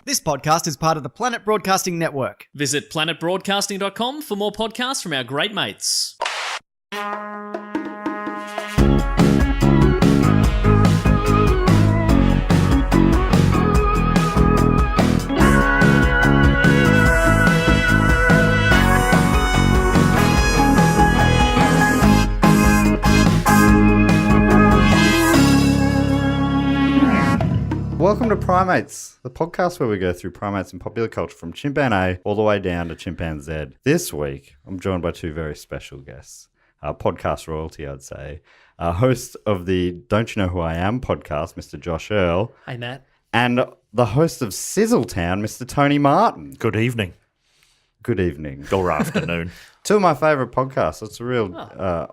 This podcast is part of the Planet Broadcasting Network. Visit planetbroadcasting.com for more podcasts from our great mates. Welcome to Primates, the podcast where we go through primates in popular culture from chimpanzee all the way down to chimpanzee. This week, I'm joined by two very special guests. Podcast royalty, I'd say. Host of the Don't You Know Who I Am podcast, Mr. Josh Earl. Hey, Matt. And the host of Sizzletown, Mr. Tony Martin. Good evening. Good evening. Or afternoon. Two of my favourite podcasts. It's a real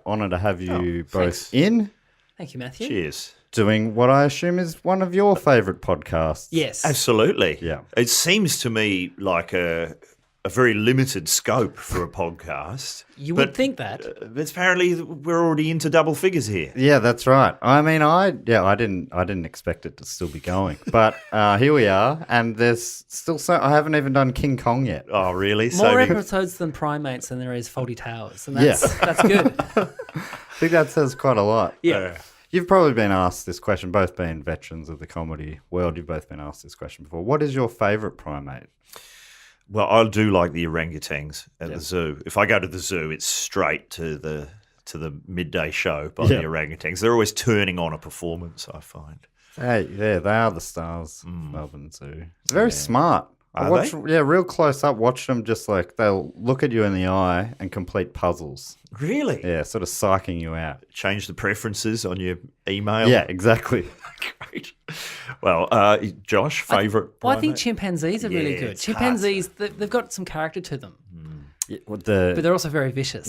honour to have you both thanks. in. Thank you, Matthew. Cheers. Doing what I assume is one of your favourite podcasts. Yes. Absolutely. Yeah. It seems to me like a very limited scope for a podcast. You would think that. But apparently we're already into double figures here. Yeah, that's right. I mean, I didn't expect it to still be going, but here we are, and there's still so. I haven't even done King Kong yet. Oh, really? More episodes than Primates than there is Faulty Towers. And that's, Yes. that's good. I think that says quite a lot. Yeah. You've probably been asked this question, both being veterans of the comedy world. You've both been asked this question before. What is your favourite primate? Well, I do like the orangutans at the zoo. If I go to the zoo, it's straight to the midday show by the orangutans. They're always turning on a performance, I find. Hey, yeah, they are the stars of Melbourne Zoo. It's very smart. I Are watch, they? Yeah, real close up. Watch them just like they'll look at you in the eye and complete puzzles. Really? Yeah, sort of psyching you out. Change the preferences on your email? Yeah, exactly. Great. Well, Josh, favourite Well, I think primate? chimpanzees are really good. it's hard. Chimpanzees, they've got some character to them, Yeah, but they're also very vicious.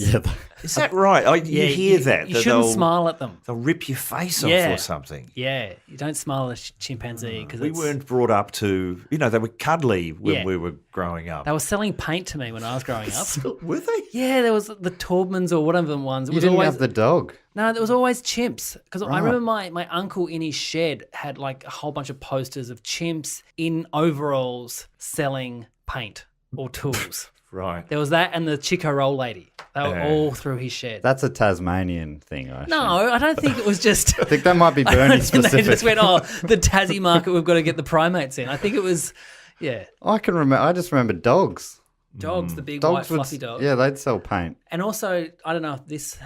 Is that right? You hear that? You that shouldn't they'll- smile at them. They'll rip your face off Yeah. or something. Yeah, you don't smile at a chimpanzee because We weren't brought up to, they were cuddly when we were growing up. They were selling paint to me when I was growing up. Were they? Yeah, there was the Taubmans or whatever the ones. It You was didn't always have the dog. No, there was always chimps. Because I Right. remember my uncle in his shed had like a whole bunch of posters of chimps in overalls selling paint or tools. Right. There was that and the Chico Roll lady. They were all through his shed. That's a Tasmanian thing, I assume. No, I don't think it was just... I think that might be I don't Bernie think they specific. just went, the Tassie market, we've got to get the primates in. I think it was, I can remember. I just remember dogs. dogs, the big white Dogs would, fluffy dogs. yeah, they'd sell paint. And also, I don't know if this,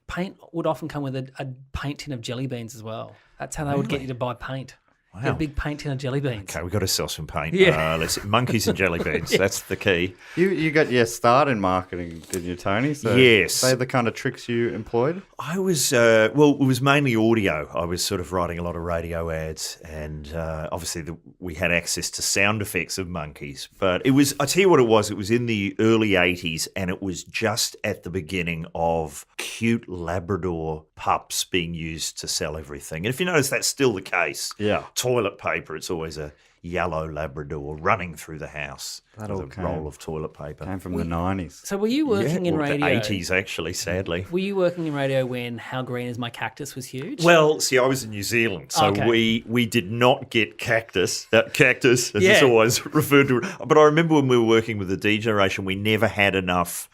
paint would often come with a paint tin of jelly beans as well. That's how they would get you to buy paint. Get a big paint tin of jelly beans. Okay, we've got to sell some paint. Yeah. Monkeys and jelly beans. That's the key. You got your start in marketing, didn't you, Tony? So Yes. They the kind of tricks you employed? I was, it was mainly audio. I was sort of writing a lot of radio ads, and obviously we had access to sound effects of monkeys. But I tell you what it was in the early 80s, and it was just at the beginning of cute Labrador pups being used to sell everything. And if you notice, that's still the case. Yeah. Toilet paper, it's always a yellow Labrador running through the house That with all a came- roll of toilet paper. Came from the 90s. So were you working in or radio? the 80s, actually, sadly. Were you working in radio when How Green Is My Cactus was huge? Well, see, I was in New Zealand, so Okay. we did not get cactus, as it's Yeah. always referred to. But I remember when we were working with the D generation, we never had enough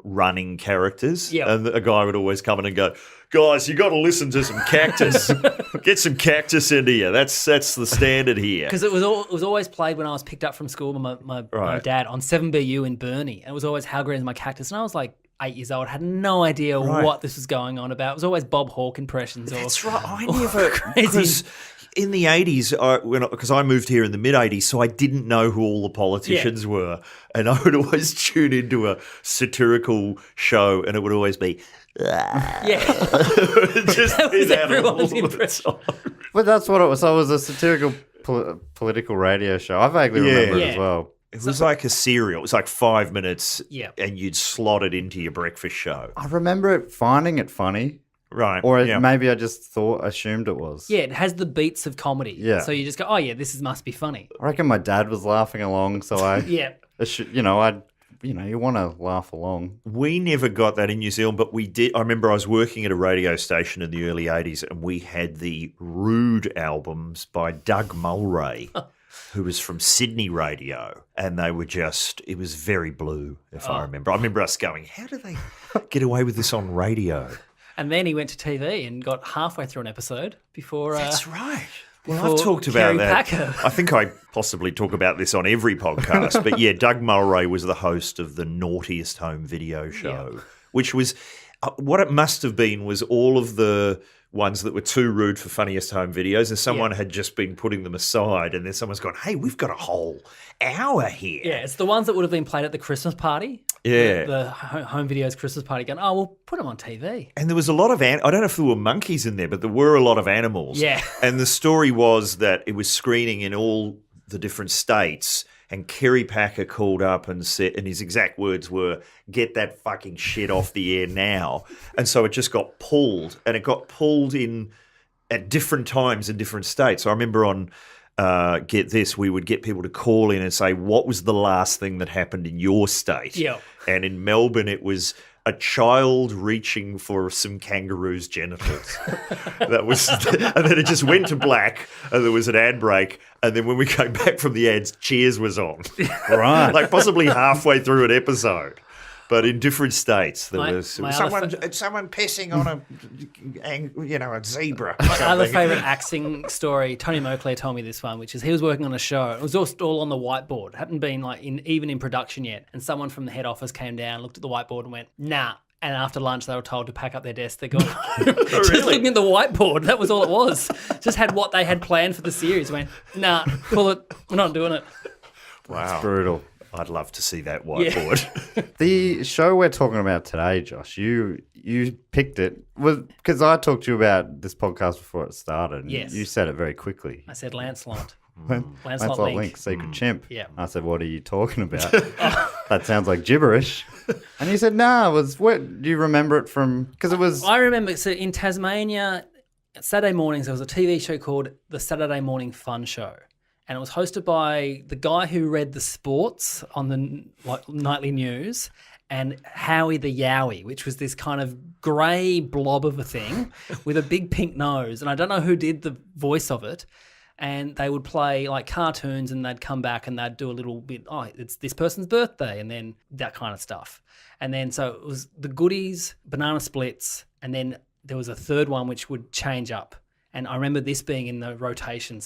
running characters. Yep. And a guy would always come in and go, guys, you got to listen to some cactus. Get some cactus into you. That's the standard here. Because it was always played when I was picked up from school by my Right. dad on 7BU in Burnie. And it was always How Green Is My Cactus. And I was like 8 years old, had no idea Right. what this was going on about. It was always Bob Hawke impressions. That's right. I never crazy. because in the 80s, because I moved here in the mid 80s, so I didn't know who all the politicians were, and I would always tune into a satirical show, and it would always be. Yeah. Just That was that everyone's all the impression. time. But that's what it was. So it was a satirical political radio show. I vaguely remember it as Yeah. well. It was like a serial. It was like 5 minutes, Yeah. and you'd slot it into your breakfast show. I remember finding it funny. Right. Or yeah. maybe I just assumed it was. Yeah, it has the beats of comedy. Yeah. So you just go, oh, yeah, this must be funny. I reckon my dad was laughing along, so I, Yeah. you want to laugh along. We never got that in New Zealand, but we did. I remember I was working at a radio station in the early 80s, and we had the Rude albums by Doug Mulray. who was from Sydney radio, and they were it was very blue, if I remember. I remember us going, how do they get away with this on radio? And then he went to TV and got halfway through an episode before... That's right. Well, before I've talked about Kerry that. Packer. I think I possibly talk about this on every podcast, but yeah, Doug Mulray was the host of the Naughtiest Home Video Show, which was... what it must have been was all of the ones that were too rude for Funniest Home Videos, and someone had just been putting them aside, and then someone's gone, hey, we've got a whole hour here. Yeah, it's the ones that would have been played at the Christmas party. Yeah. The Home Videos Christmas party going, oh, we'll put them on TV. And there was a lot of, I don't know if there were monkeys in there, but there were a lot of animals. Yeah. And the story was that it was screening in all the different states, and Kerry Packer called up and said, and his exact words were, get that fucking shit off the air now. And so it just got pulled, and it got pulled in at different times in different states. So I remember on Get This, we would get people to call in and say, what was the last thing that happened in your state? Yeah. And in Melbourne, it was a child reaching for some kangaroo's genitals. That was, and then it just went to black, and there was an ad break, and then when we came back from the ads, Cheers was on. Right. Like possibly halfway through an episode. But in different states, there was someone pissing on a zebra. My other favourite acting story, Tony Moclair told me this one, which is he was working on a show. It was all on the whiteboard. Hadn't been even in production yet. And someone from the head office came down, looked at the whiteboard and went, nah. And after lunch, they were told to pack up their desk. They're gone. Just looking at the whiteboard. That was all it was. Just had what they had planned for the series. Went, nah, pull it. We're not doing it. Wow. It's brutal. I'd love to see that whiteboard. The show we're talking about today, Josh, you picked it because I talked to you about this podcast before it started. And Yes. You said it very quickly. I said Lancelot. Lancelot Link, Secret Chimp. Yeah. I said, what are you talking about? That sounds like gibberish. And you said, no, do you remember it from, because it was... I remember, so in Tasmania, Saturday mornings, there was a TV show called The Saturday Morning Fun Show. And it was hosted by the guy who read the sports on the nightly news, and Howie the Yowie, which was this kind of grey blob of a thing with a big pink nose. And I don't know who did the voice of it. And they would play like cartoons, and they'd come back and they'd do a little bit, it's this person's birthday, and then that kind of stuff. And then so it was the goodies, banana splits, and then there was a third one which would change up. And I remember this being in the rotation.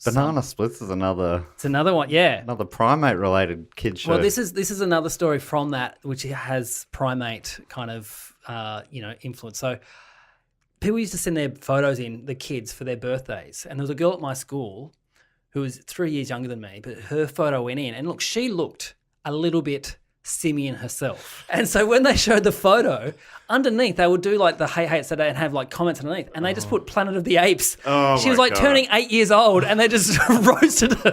Banana Splits is another... It's another one, yeah. Another Primate-related kid show. Well, this is another story from that, which has Primate kind of, influence. So people used to send their photos in, the kids, for their birthdays. And there was a girl at my school who was 3 years younger than me, but her photo went in. And look, she looked a little bit simian herself. And so when they showed the photo, underneath they would do like the Hey It's Saturday and have like comments underneath, and they just put Planet of the Apes. She was like turning 8 years old, and they just roasted her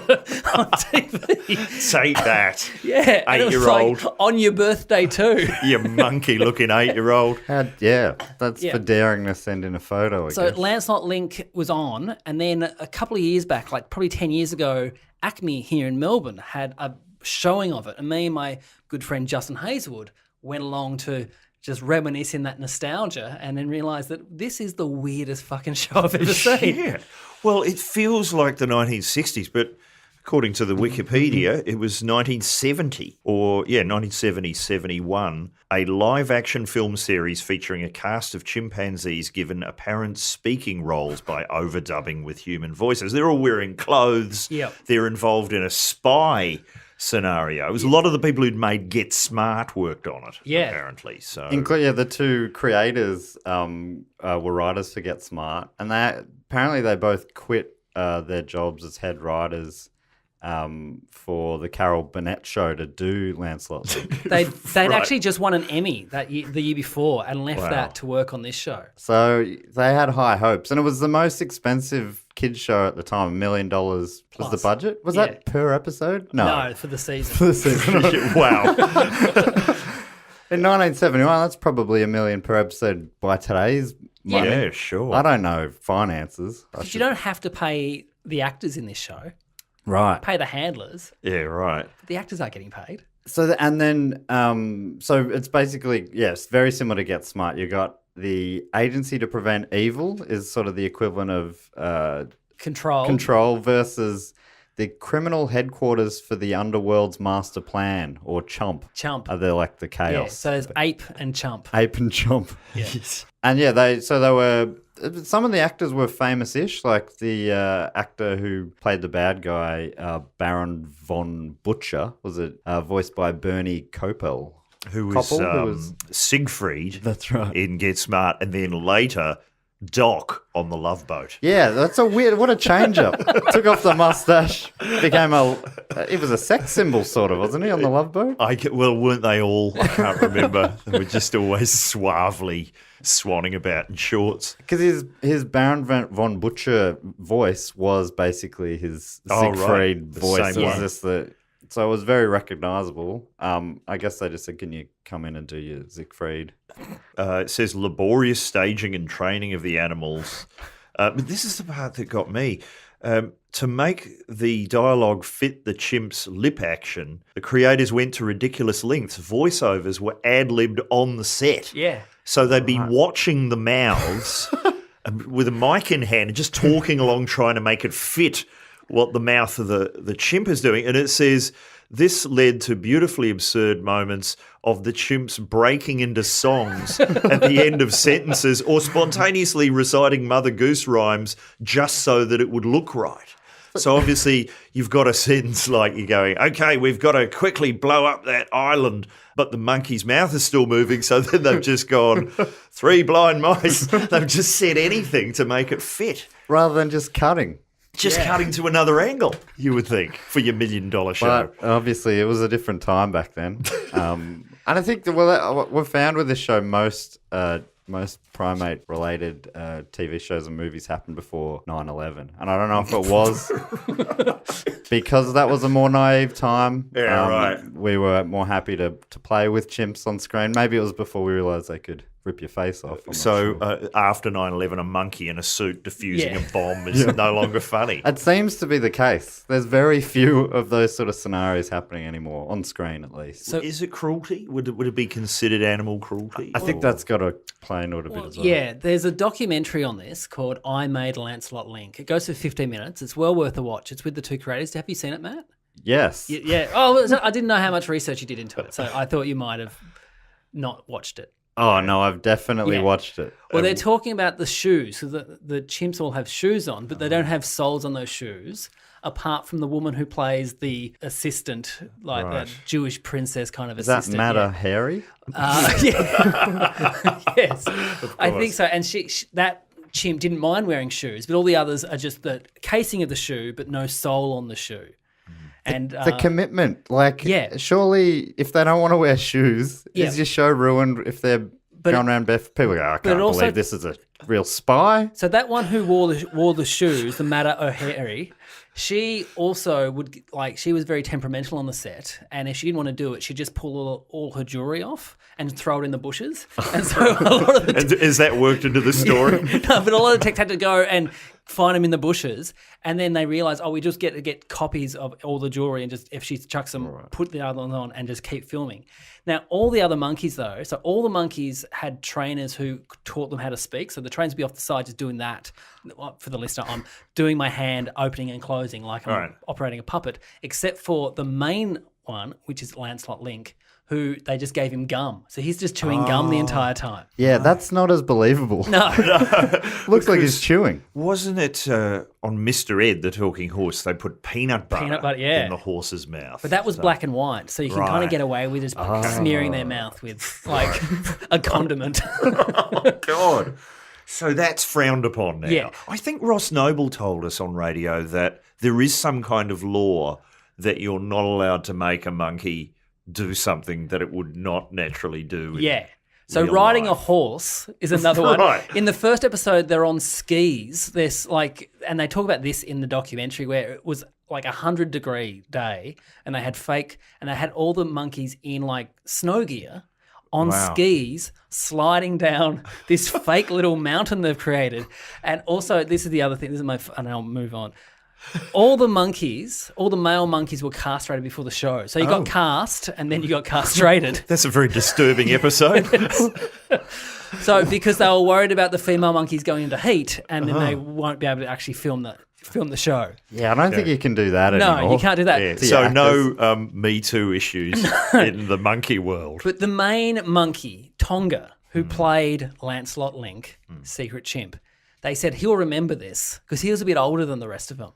on TV. Say that. Yeah. 8-year-old. Like, on your birthday too. You monkey-looking 8-year-old. That's for daring to send in a photo, I So guess. Lancelot Link was on, and then a couple of years back, like probably 10 years ago, Acme here in Melbourne had a showing of it, and me and my good friend Justin Hazelwood went along to just reminisce in that nostalgia, and then realised that this is the weirdest fucking show I've ever seen. Yeah. Well, it feels like the 1960s, but according to the Wikipedia, it was 1970 or 1970-71, a live-action film series featuring a cast of chimpanzees given apparent speaking roles by overdubbing with human voices. They're all wearing clothes. Yep. They're involved in a spy scenario. It was a lot of the people who'd made Get Smart worked on it, apparently. So the two creators were writers for Get Smart, and they both quit their jobs as head writers for the Carol Burnett show to do Lancelot Link. They'd actually just won an Emmy the year before and left that to work on this show. So they had high hopes, and it was the most expensive kids show at the time. $1 million was the budget. Was that per episode? No, for the season. For the season. Wow. In 1971, that's probably $1 million per episode by today's money. Yeah, sure. I don't know finances. Because you don't have to pay the actors in this show. Right. Pay the handlers. Yeah, right. But the actors aren't getting paid. So so it's basically, yes, very similar to Get Smart. You got the Agency to Prevent Evil is sort of the equivalent of Control versus the criminal headquarters for the underworld's master plan, or Chomp. Chump. Are they like the chaos? Yeah, so there's Ape and Chump. Ape and Chomp. Yeah. And yeah, they were. Some of the actors were famous-ish, like the actor who played the bad guy, Baron von Butcher, was it voiced by Bernie Koppel? Who was Siegfried. That's right. In Get Smart, and then later Doc on the Love Boat. Yeah, that's a weird. What a change-up! Took off the mustache, became He was a sex symbol, sort of, wasn't he, on the Love Boat? Well, weren't they all? I can't remember. They were just always suavely swanning about in shorts. Because his Baron von Butcher voice was basically his Siegfried voice. Same It was one. just so it was very recognisable. I guess they just said, "Can you come in and do your Siegfried?" It says laborious staging and training of the animals. But this is the part that got me. To make the dialogue fit the chimp's lip action, the creators went to ridiculous lengths. Voiceovers were ad-libbed on the set. Yeah. So they'd be watching the mouths with a mic in hand and just talking along trying to make it fit what the mouth of the chimp is doing. And it says, this led to beautifully absurd moments of the chimps breaking into songs at the end of sentences or spontaneously reciting Mother Goose rhymes just so that it would look right. So obviously you've got a sentence like you're going, okay, we've got to quickly blow up that island, but the monkey's mouth is still moving. So then they've just gone, 3 blind mice. They've just said anything to make it fit. Rather than just cutting. Just cutting to another angle, you would think, for your $1 million show. But obviously, it was a different time back then. And I think what we've found with this show, most primate-related TV shows and movies happened before 9/11. And I don't know if it was because that was a more naive time. Yeah, right. We were more happy to play with chimps on screen. Maybe it was before we realised they could rip your face off. I'm not sure. After 9/11, a monkey in a suit defusing a bomb is no longer funny. It seems to be the case. There's very few of those sort of scenarios happening anymore, on screen at least. So Is it cruelty? Would it be considered animal cruelty? I think that's got to play into it a bit as well. yeah, there's a documentary on this called I Made Lancelot Link. It goes for 15 minutes. It's well worth a watch. It's with the two creators. Have you seen it, Matt? Yes. Yeah. Oh, I didn't know how much research you did into it, so I thought you might have not watched it. Oh, no, I've definitely Yeah. watched it. Well, they're talking about the shoes. So the chimps all have shoes on, but they don't have soles on those shoes, apart from the woman who plays the assistant, like that Jewish princess kind of Does that assistant. matter, Harry? Yeah. Yes. I think so. And she that chimp didn't mind wearing shoes, but all the others are just the casing of the shoe, but no sole on the shoe. And The commitment. Yeah. Surely if they don't want to wear shoes, Yeah. is your show ruined if they're going around barefoot? People go, I can't also- believe this is a real spy. So that one who wore the shoes, the Mata O'Hare, she also would she was very temperamental on the set, and if she didn't want to do it, she'd just pull all her jewelry off and throw it in the bushes. And so a lot of the And is that worked into the story? no, but a lot of the techs had to go and find them in the bushes, and then they realised, we just get copies of all the jewelry, and just if she chucks them, put the other ones on, and just keep filming. Now, all the other monkeys though, so all the monkeys had trainers who taught them how to speak. So the trainers would be off the side just doing that. For the listener, I'm doing my hand opening and closing like I'm operating a puppet, except for the main one, which is Lancelot Link, who they just gave him gum. So he's just chewing gum the entire time. Yeah, that's not as believable. No. Looks like he's chewing. Wasn't it on Mr. Ed, the talking horse, they put peanut butter, in the horse's mouth? But that was black and white, so you can kind of get away with just smearing their mouth with like a condiment. Oh, God. So that's frowned upon now. Yeah. I think Ross Noble told us on radio that there is some kind of law that you're not allowed to make a monkey do something that it would not naturally do. Yeah. So real riding life. a horse is another one. Right. In the first episode, they're on skis. There's and they talk about this in the documentary where it was like 100-degree day, and they had all the monkeys in like snow gear on skis sliding down this fake little mountain they've created. And also, this is the other thing. And I'll move on. All the male monkeys were castrated before the show. So you got cast and then you got castrated. That's a very disturbing episode. So because they were worried about the female monkeys going into heat and then they won't be able to actually film film the show. Yeah, I don't think you can do that anymore. No, you can't do that. Yeah. The So actors. no Me Too issues in the monkey world. But the main monkey, Tonga, who played Lancelot Link, Secret Chimp, they said he'll remember this because he was a bit older than the rest of them.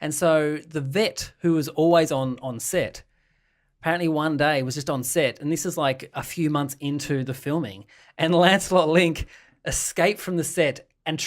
And so the vet who was always on set, apparently one day was just on set, and this is like a few months into the filming, and Lancelot Link escaped from the set and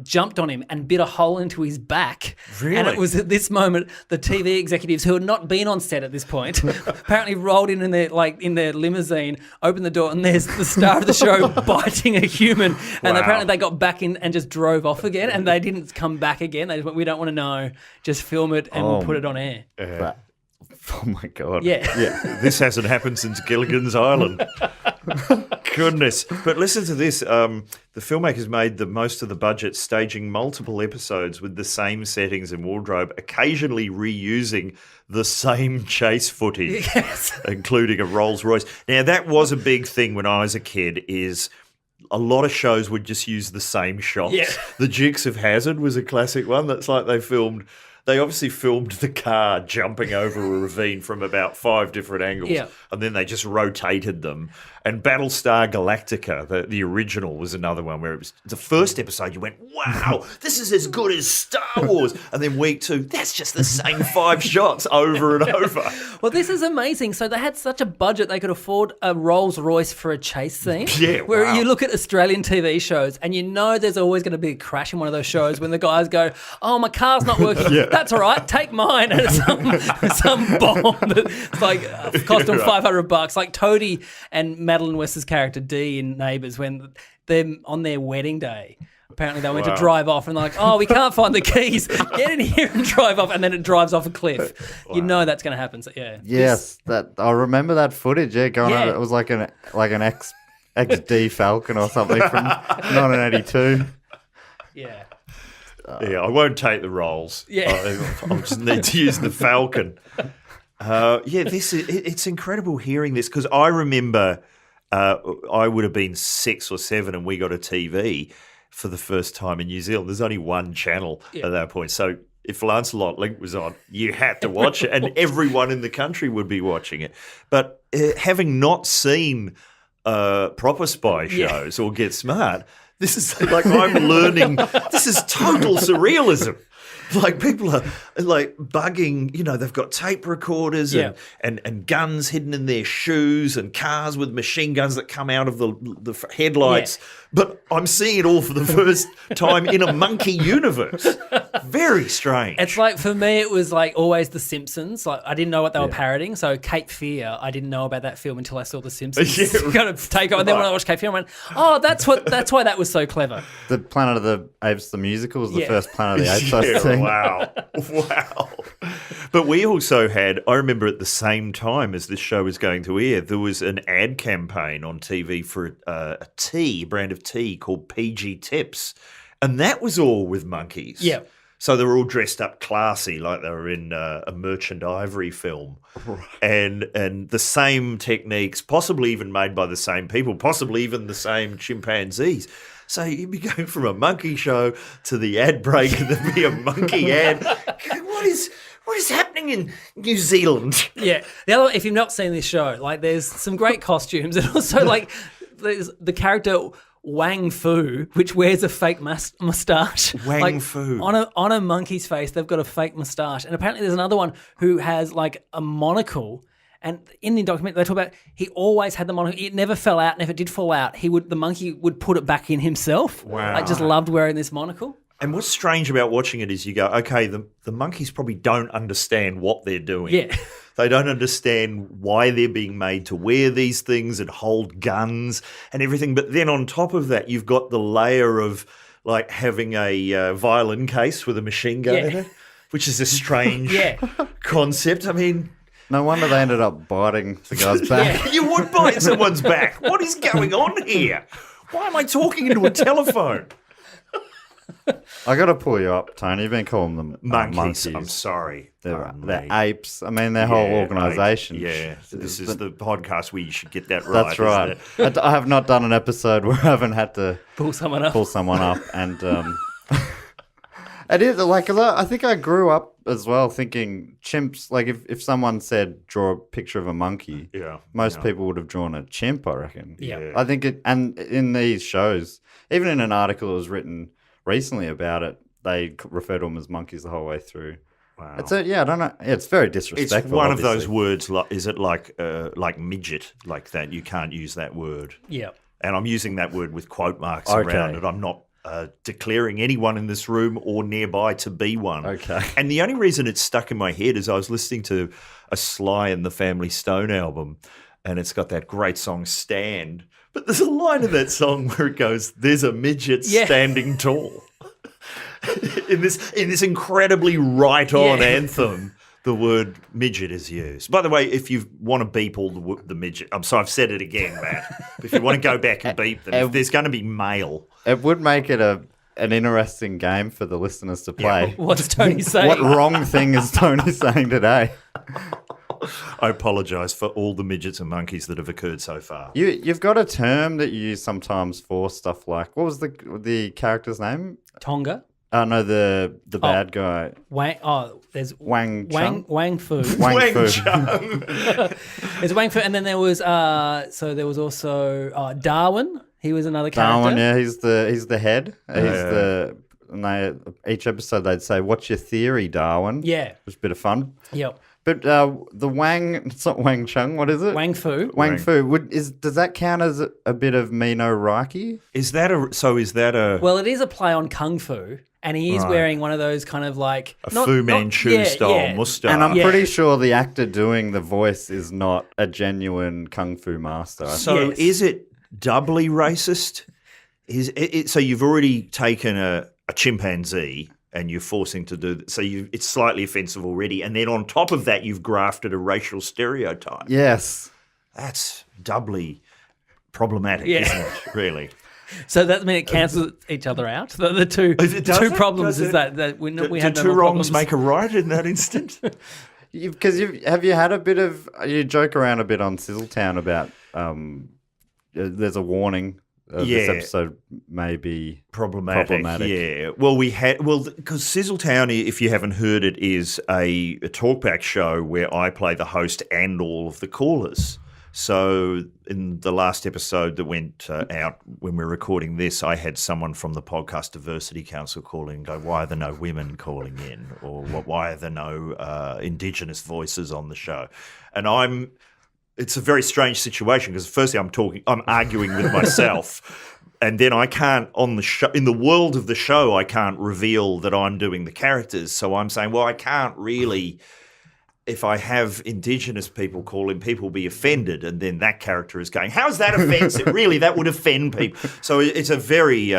jumped on him and bit a hole into his back. Really? And it was at this moment the TV executives who had not been on set at this point apparently rolled in their limousine, opened the door, and there's the star of the show biting a human. And Wow. apparently they got back in and just drove off again, and they didn't come back again. They just went, we don't want to know, just film it and we'll put it on air. But- oh my God. Yeah. This hasn't happened since Gilligan's Island. Goodness. But listen to this. The filmmakers made the most of the budget staging multiple episodes with the same settings and wardrobe, occasionally reusing the same chase footage, including a Rolls Royce. Now, that was a big thing when I was a kid, is a lot of shows would just use the same shots. Yeah. The Dukes of Hazzard was a classic one. That's like they obviously filmed the car jumping over a ravine from about 5 different angles, Yeah. and then they just rotated them. And Battlestar Galactica, the original, was another one where it was the first episode. You went, "Wow, this is as good as Star Wars," and then week 2, that's just the same 5 shots over and over. Well, this is amazing. So they had such a budget they could afford a Rolls Royce for a chase scene. Yeah, Where wow. you look at Australian TV shows and you know there's always going to be a crash in one of those shows when the guys go, "Oh, my car's not working. That's all right. Take mine." And it's some bomb that's like cost them $500. Like Toadie and Madeline West's character Dee in Neighbours, when they're on their wedding day. Apparently they went to drive off and they're like, "Oh, we can't find the keys. Get in here and drive off." And then it drives off a cliff. You know that's going to happen. So, yeah. Yes, that I remember that footage. Yeah, going Yeah. on. It was like an XD Falcon or something from 1982. Yeah. Yeah, I won't take the rolls. Yeah. I'll just need to use the Falcon. It's incredible hearing this, because I remember I would have been 6 or 7 and we got a TV for the first time in New Zealand. There's only one channel at that point. So if Lancelot Link was on, you had to watch it, and everyone in the country would be watching it. But having not seen proper spy shows or Get Smart, this is like I'm learning. This is total surrealism. Like people are like bugging, they've got tape recorders and guns hidden in their shoes and cars with machine guns that come out of the headlights. Yeah. But I'm seeing it all for the first time in a monkey universe. Very strange. It's like, for me, it was like always The Simpsons. Like, I didn't know what they were parodying. So Cape Fear, I didn't know about that film until I saw The Simpsons. Kind of take over. And then when I watched Cape Fear, I went, "Oh, that's why that was so clever." The Planet of the Apes, the musical, was the first Planet of the Apes I've Yeah, seen. wow. But we also had, I remember at the same time as this show was going to air, there was an ad campaign on TV for a brand of tea called PG Tips. And that was all with monkeys. Yeah. So they were all dressed up classy, like they were in a Merchant Ivory film. And the same techniques, possibly even made by the same people, possibly even the same chimpanzees. So you'd be going from a monkey show to the ad break, and there'd be a monkey ad. What is happening in New Zealand? Yeah. The other, if you've not seen this show, like, there's some great costumes, and also like there's the character Wang Fu, which wears a fake moustache. Wang Fu. On a monkey's face, they've got a fake moustache, and apparently there's another one who has like a monocle. And in the document, they talk about he always had the monocle. It never fell out, and if it did fall out, the monkey would put it back in himself. Wow. I just loved wearing this monocle. And what's strange about watching it is you go, okay, the monkeys probably don't understand what they're doing. Yeah. They don't understand why they're being made to wear these things and hold guns and everything. But then on top of that, you've got the layer of like having a violin case with a machine gun in it, which is a strange concept. I mean, No wonder they ended up biting the guy's back. you would bite someone's back. What is going on here? Why am I talking into a telephone? I got to pull you up, Tony. You've been calling them Monkeys. monkeys. I'm sorry. They're Mate. apes. I mean, their whole organisation. Yeah, this is the podcast where you should get that right. That's right. I have not done an episode where I haven't had to Pull someone up. pull someone up, and It is like a lot. I think I grew up as well thinking chimps. Like if someone said draw a picture of a monkey, most people would have drawn a chimp. I reckon. Yeah. I think it. And in these shows, even in an article that was written recently about it, they refer to them as monkeys the whole way through. Wow. It's I don't know. It's very disrespectful. It's one of obviously. those words. Is it like midget? Like that? You can't use that word. Yeah. And I'm using that word with quote marks around it. I'm not declaring anyone in this room or nearby to be one. Okay. And the only reason it's stuck in my head is I was listening to a Sly and the Family Stone album, and it's got that great song Stand. But there's a line in that song where it goes, "There's a midget standing tall." in this incredibly right-on anthem, the word midget is used. By the way, if you want to beep all the midget, I'm sorry, I've said it again, Matt. If you want to go back and beep them, if there's going to be male. It would make it an interesting game for the listeners to play. What's Tony saying? What wrong thing is Tony saying today? I apologise for all the midgets and monkeys that have occurred so far. You've got a term that you use sometimes for stuff like, what was the character's name? Tonga. Oh no, the bad guy. There's Wang Chung? Wang Fu. Wang Fu. Chung. There's Wang Fu, and then there was there was also Darwin. He was another character. Darwin, yeah, he's the head. Each episode they'd say, "What's your theory, Darwin?" Yeah, it was a bit of fun. Yep. But the Wang, it's not Wang Chung. What is it? Wang Fu. Wang Fu. Does that count as a bit of Mino Reiki? Is that a? Well, it is a play on kung fu, and he is wearing one of those kind of like Fu Manchu style moustache. And I'm pretty sure the actor doing the voice is not a genuine kung fu master. So is it doubly racist? Is it? So you've already taken a chimpanzee and you're forcing to do so. It's slightly offensive already, and then on top of that, you've grafted a racial stereotype. Yes, that's doubly problematic, isn't it? Really. So that means it cancels each other out. The two problems is that we had two no wrongs problems. make a right in that instant. Because have you had a bit of you joke around a bit on Sizzletown about there's a warning. This episode may be problematic. Yeah. Well, because Sizzletown, if you haven't heard it, is a talkback show where I play the host and all of the callers. So in the last episode that went out when we're recording this, I had someone from the Podcast Diversity Council call in and go, "Why are there no women calling in?" Or "Why are there no Indigenous voices on the show?" And it's a very strange situation because firstly I'm arguing with myself, and then I can't on the show, in the world of the show, I can't reveal that I'm doing the characters. So I'm saying, well, I can't really, if I have Indigenous people call in, people will be offended, and then that character is going, "How is that offensive? Really, that would offend people." So it's a very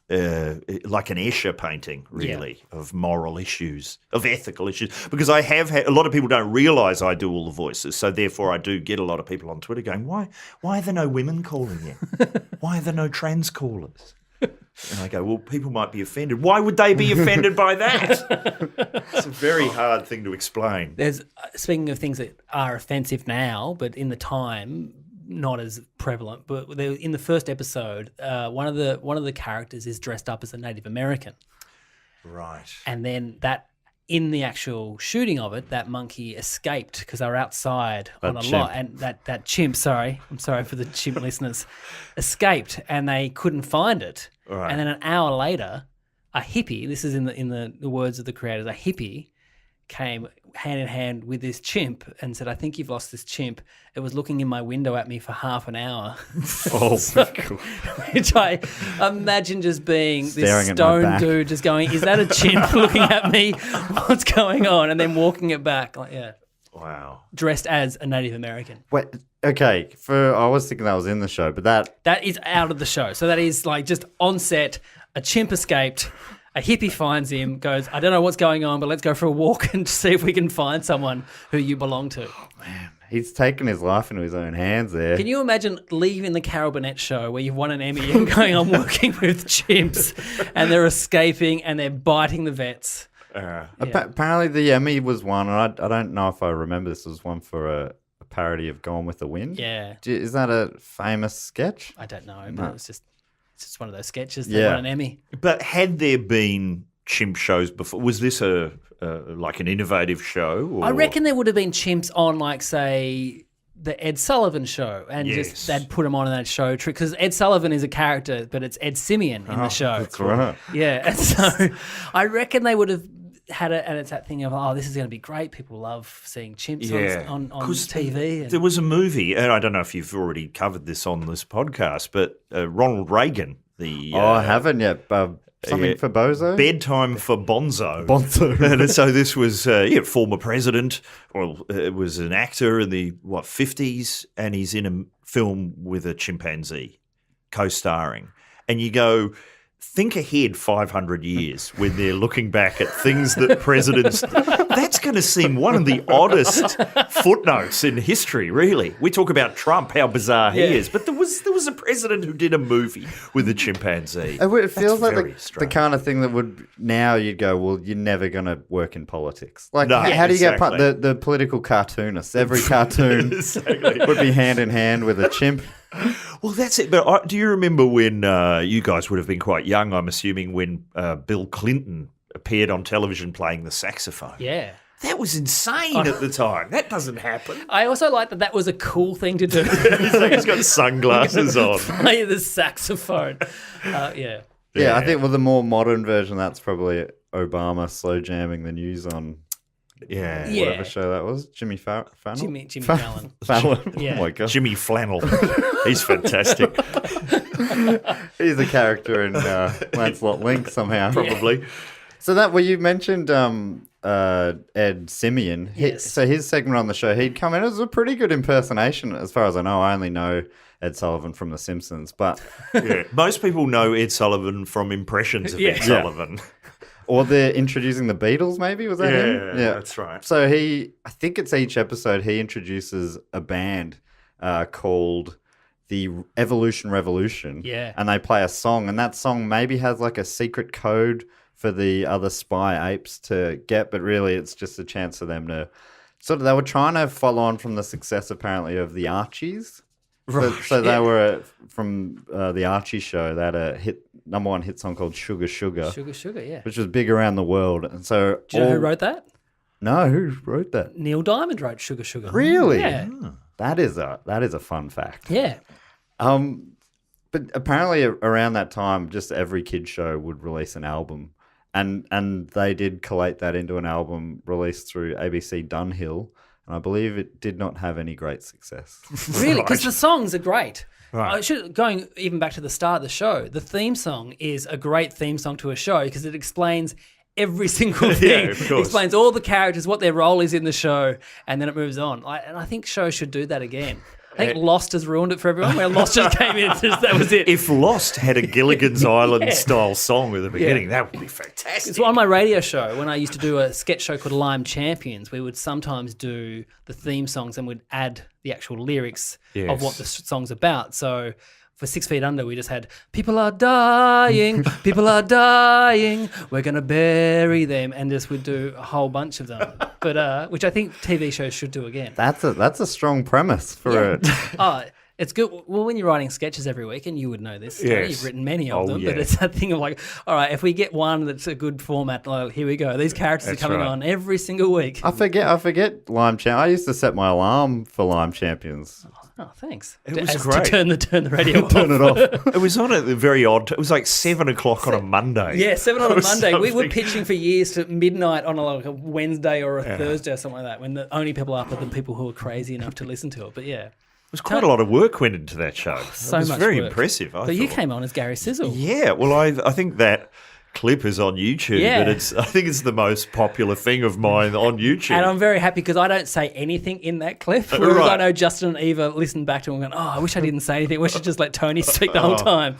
like an Escher painting, really, of moral issues, of ethical issues. Because I have had a lot of people don't realise I do all the voices, so therefore I do get a lot of people on Twitter going, "Why are there no women calling in? Why are there no trans callers?" And I go, "Well, people might be offended. Why would they be offended by that?" It's a very hard thing to explain. There's speaking of things that are offensive now, but in the time not as prevalent. But in the first episode, one of the characters is dressed up as a Native American, right? And then that in the actual shooting of it, that monkey escaped because they were outside on a lot, and that chimp. Sorry, I'm sorry for the chimp listeners. Escaped, and they couldn't find it. Right. And then an hour later, a hippie. This is in the words of the creators. A hippie came hand in hand with this chimp and said, "I think you've lost this chimp. It was looking in my window at me for half an hour." Oh, which I imagine just being Staring this at my stone back. dude just going, "Is that a chimp looking at me? What's going on?" And then walking it back, wow, dressed as a Native American. Wait, okay. I was thinking that was in the show, but That is out of the show. So that is like just on set. A chimp escaped. A hippie finds him, goes, "I don't know what's going on, but let's go for a walk and see if we can find someone who you belong to." he's taken his life into his own hands there. Can you imagine leaving the Carol Burnett show where you've won an Emmy and going on working with chimps and they're escaping and they're biting the vets? Apparently the Emmy was one, and I don't know if I remember this was one for a parody of Gone with the Wind. Yeah. Is that a famous sketch? I don't know, but it's just one of those sketches that won an Emmy. But had there been chimp shows before? Was this like an innovative show? Or? I reckon there would have been chimps on, like, say, the Ed Sullivan show, and just they'd put him on in that show because Ed Sullivan is a character, but it's Ed Simeon in the show. That's right. Yeah, and so I reckon they would have had it, and it's that thing of, oh, this is going to be great. People love seeing chimps on TV. There was a movie, and I don't know if you've already covered this on this podcast, but Ronald Reagan, I haven't yet. Something for Bozo? Bedtime for Bonzo. Bonzo. And so this was former president. Well, it was an actor in the 50s, and he's in a film with a chimpanzee co-starring. And you go, think ahead 500 years when they're looking back at things that presidents. That's going to seem one of the oddest footnotes in history, really. We talk about Trump, how bizarre he is, but there was a president who did a movie with a chimpanzee. It feels That's like very the strange. kind of thing that would now you'd go, well, you're never going to work in politics. Like, No, how do you get exactly. the political cartoonists? Every cartoon would be hand in hand with a chimp. Well, that's it. But do you remember when you guys would have been quite young, I'm assuming, when Bill Clinton appeared on television playing the saxophone? Yeah. That was insane at the time. That doesn't happen. I also like that was a cool thing to do. He's got sunglasses on. Play the saxophone. Yeah. Yeah, I think with the more modern version, that's probably Obama slow jamming the news on Yeah. Yeah. whatever show that was. Jimmy Fallon? Jimmy Fallon. Fallon. Yeah. Oh my god. Jimmy Flannel. He's fantastic. He's a character in Lancelot Link somehow. Probably. So that where you mentioned Ed Simeon, Yes. so his segment on the show, he'd come in as a pretty good impersonation. As far as I know, I only know Ed Sullivan from The Simpsons, but Yeah. Most people know Ed Sullivan from impressions of Ed Yeah. Sullivan. or they're introducing the Beatles. Maybe was that him? Yeah, that's right. So I think it's each episode he introduces a band called the Evolution Revolution. Yeah. And they play a song, and that song maybe has like a secret code for the other spy apes to get, but really it's just a chance for them to they were trying to follow on from the success apparently of the Archies. So they were from the Archie show. They had a number one hit song called Sugar Sugar, Sugar, yeah. which was big around the world. And so Do you know who wrote that? No, who wrote that? Neil Diamond wrote Sugar. Really? Yeah. That is a fun fact. Yeah. But apparently around that time, just every kid show would release an album, and they did collate that into an album released through ABC Dunhill, and I believe it did not have any great success. Really? Because the songs are great. Right. Going even back to the start of the show, the theme song is a great theme song to a show because it explains every single thing. of It course. explains all the characters, what their role is in the show, and then it moves on. And I think shows should do that again. I think Lost has ruined it for everyone, where Lost just came in and that was it. If Lost had a Gilligan's Island style song at the beginning, that would be fantastic. It's on my radio show when I used to do a sketch show called Lime Champions. We would sometimes do the theme songs and would add the actual lyrics of what the song's about. So for 6 Feet Under, we just had people are dying, we're going to bury them, and just would do a whole bunch of them. But which I think TV shows should do again. That's a strong premise for it. Oh, it's good. Well, when you're writing sketches every week, and you would know this, Yes. you've written many of them, yeah. but it's that thing of like, all right, if we get one that's a good format, like, here we go. These characters That's are coming right. on every single week. I forget Lime Champ. I used to set my alarm for Lime Champions. Oh, thanks. It was As great. To turn the radio off. Turn it off. It was on at the very odd. It was like 7 o'clock on a Monday. Yeah, 7 on a Or Monday. We were something. pitching for years to midnight on a Wednesday or a Thursday or something like that, when the only people up are the people who are crazy enough to listen to it. But yeah, It was quite a lot of work went into that show. so it was much very work. impressive. But you came on as Gary Sizzle. Yeah, well, I think that clip is on YouTube, Yeah. and I think it's the most popular thing of mine on YouTube. And I'm very happy because I don't say anything in that clip. Whereas Right. I know Justin and Eva listened back to it and going, oh, I wish I didn't say anything. We should just let Tony speak the whole time.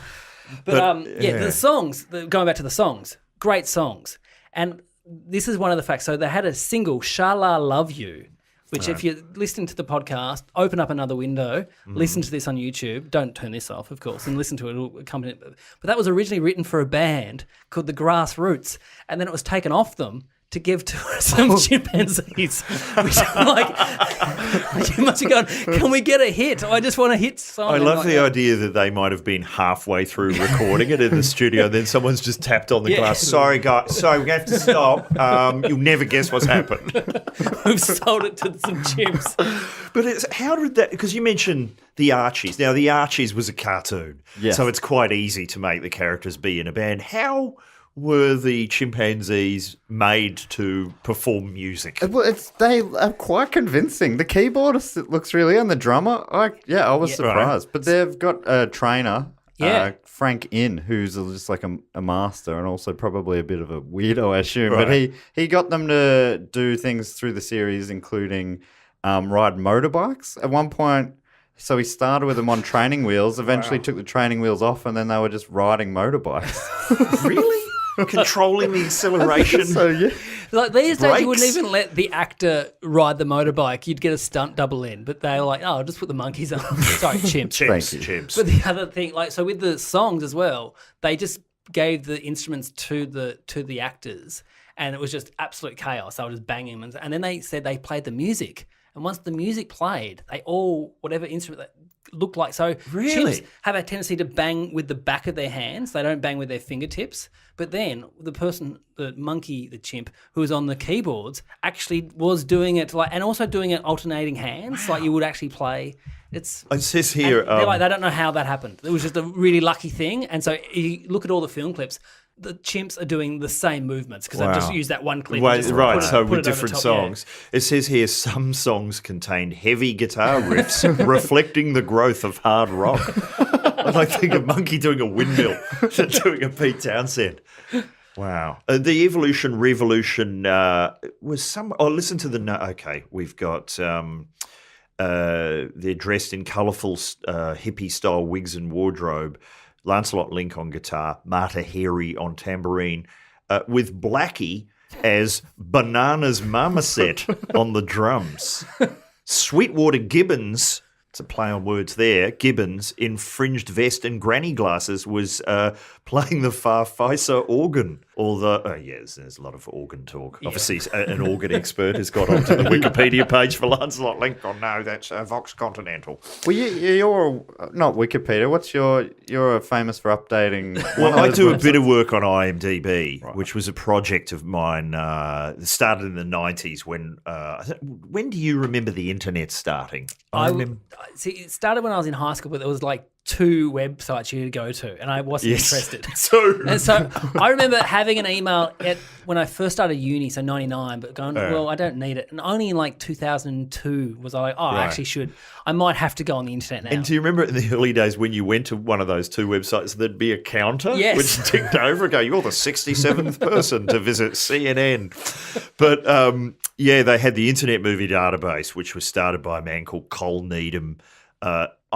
But the songs, going back to the songs, great songs. And this is one of the facts. So they had a single, Shala Love You, which if you're listening to the podcast, open up another window, listen to this on YouTube. Don't turn this off, of course, and listen to it. It'll accompany it. But that was originally written for a band called the Grassroots, and then it was taken off them to give to some chimpanzees. Which I'm like, you must have gone, can we get a hit? I just want a hit song. I And love like, the idea that they might have been halfway through recording it in the studio, and then someone's just tapped on the glass. Sorry, guys. Sorry, we're going to have to stop. You'll never guess what's happened. We've sold it to some chimps. But how did that? Because you mentioned the Archies. Now, the Archies was a cartoon, Yes. so it's quite easy to make the characters be in a band. How were the chimpanzees made to perform music? Well, they are quite convincing. The keyboardist looks really, and the drummer, I was surprised. But they've got a trainer, Frank Inn, who's just like a master and also probably a bit of a weirdo, I assume. Right. But he got them to do things through the series, including ride motorbikes at one point. So he started with them on training wheels, eventually took the training wheels off, and then they were just riding motorbikes. Really? Controlling the acceleration? So, yeah. Like these days, you wouldn't Brakes. even let the actor ride the motorbike. You'd get a stunt double in, but they were like, "Oh, just put the monkeys on." Sorry, chimps. Thank you. Chimps. But the other thing, like, so with the songs as well, they just gave the instruments to the actors, and it was just absolute chaos. They were just banging them, and then they said they played the music, and once the music played, they all whatever instrument that looked like. So Really? chimps have a tendency to bang with the back of their hands. They don't bang with their fingertips. But then the monkey, the chimp, who was on the keyboards, actually was doing it and also doing it alternating hands, like you would actually play. It says here. And they're like, they don't know how that happened. It was just a really lucky thing. And so you look at all the film clips, the chimps are doing the same movements because they've just used that one clip. and just Right, put it- so put with it over different top, songs. It says here some songs contained heavy guitar riffs reflecting the growth of hard rock. I like think a monkey doing a windmill, doing a Pete Townsend. Wow. The Evolution Revolution was some. Oh, listen to the. Okay, we've got. They're dressed in colourful hippie style wigs and wardrobe. Lancelot Link on guitar, Mata Hari on tambourine, with Blackie as Bananas Marmoset on the drums. Sweetwater Gibbons, it's a play on words there, Gibbons, in fringed vest and granny glasses, was playing the Farfisa organ. There's a lot of organ talk. Yeah. Obviously, an organ expert has got onto the Wikipedia page for Lancelot Link. Oh, no, that's Vox Continental. Well, you're not Wikipedia. You're famous for updating. Well, I do a bit of work on IMDb, which was a project of mine. That started in the 90s. When do you remember the internet starting? I remember. See, it started when I was in high school, but there was like 2 websites you could go to, and I wasn't interested. And so I remember having an email when I first started uni, so 99, but going, well, I don't need it. And only in like 2002 was I like, I actually I might have to go on the internet now. And do you remember in the early days when you went to one of those 2 websites, there'd be a counter which ticked over and go, you're the 67th person to visit CNN. But they had the Internet Movie Database, which was started by a man called Cole Needham.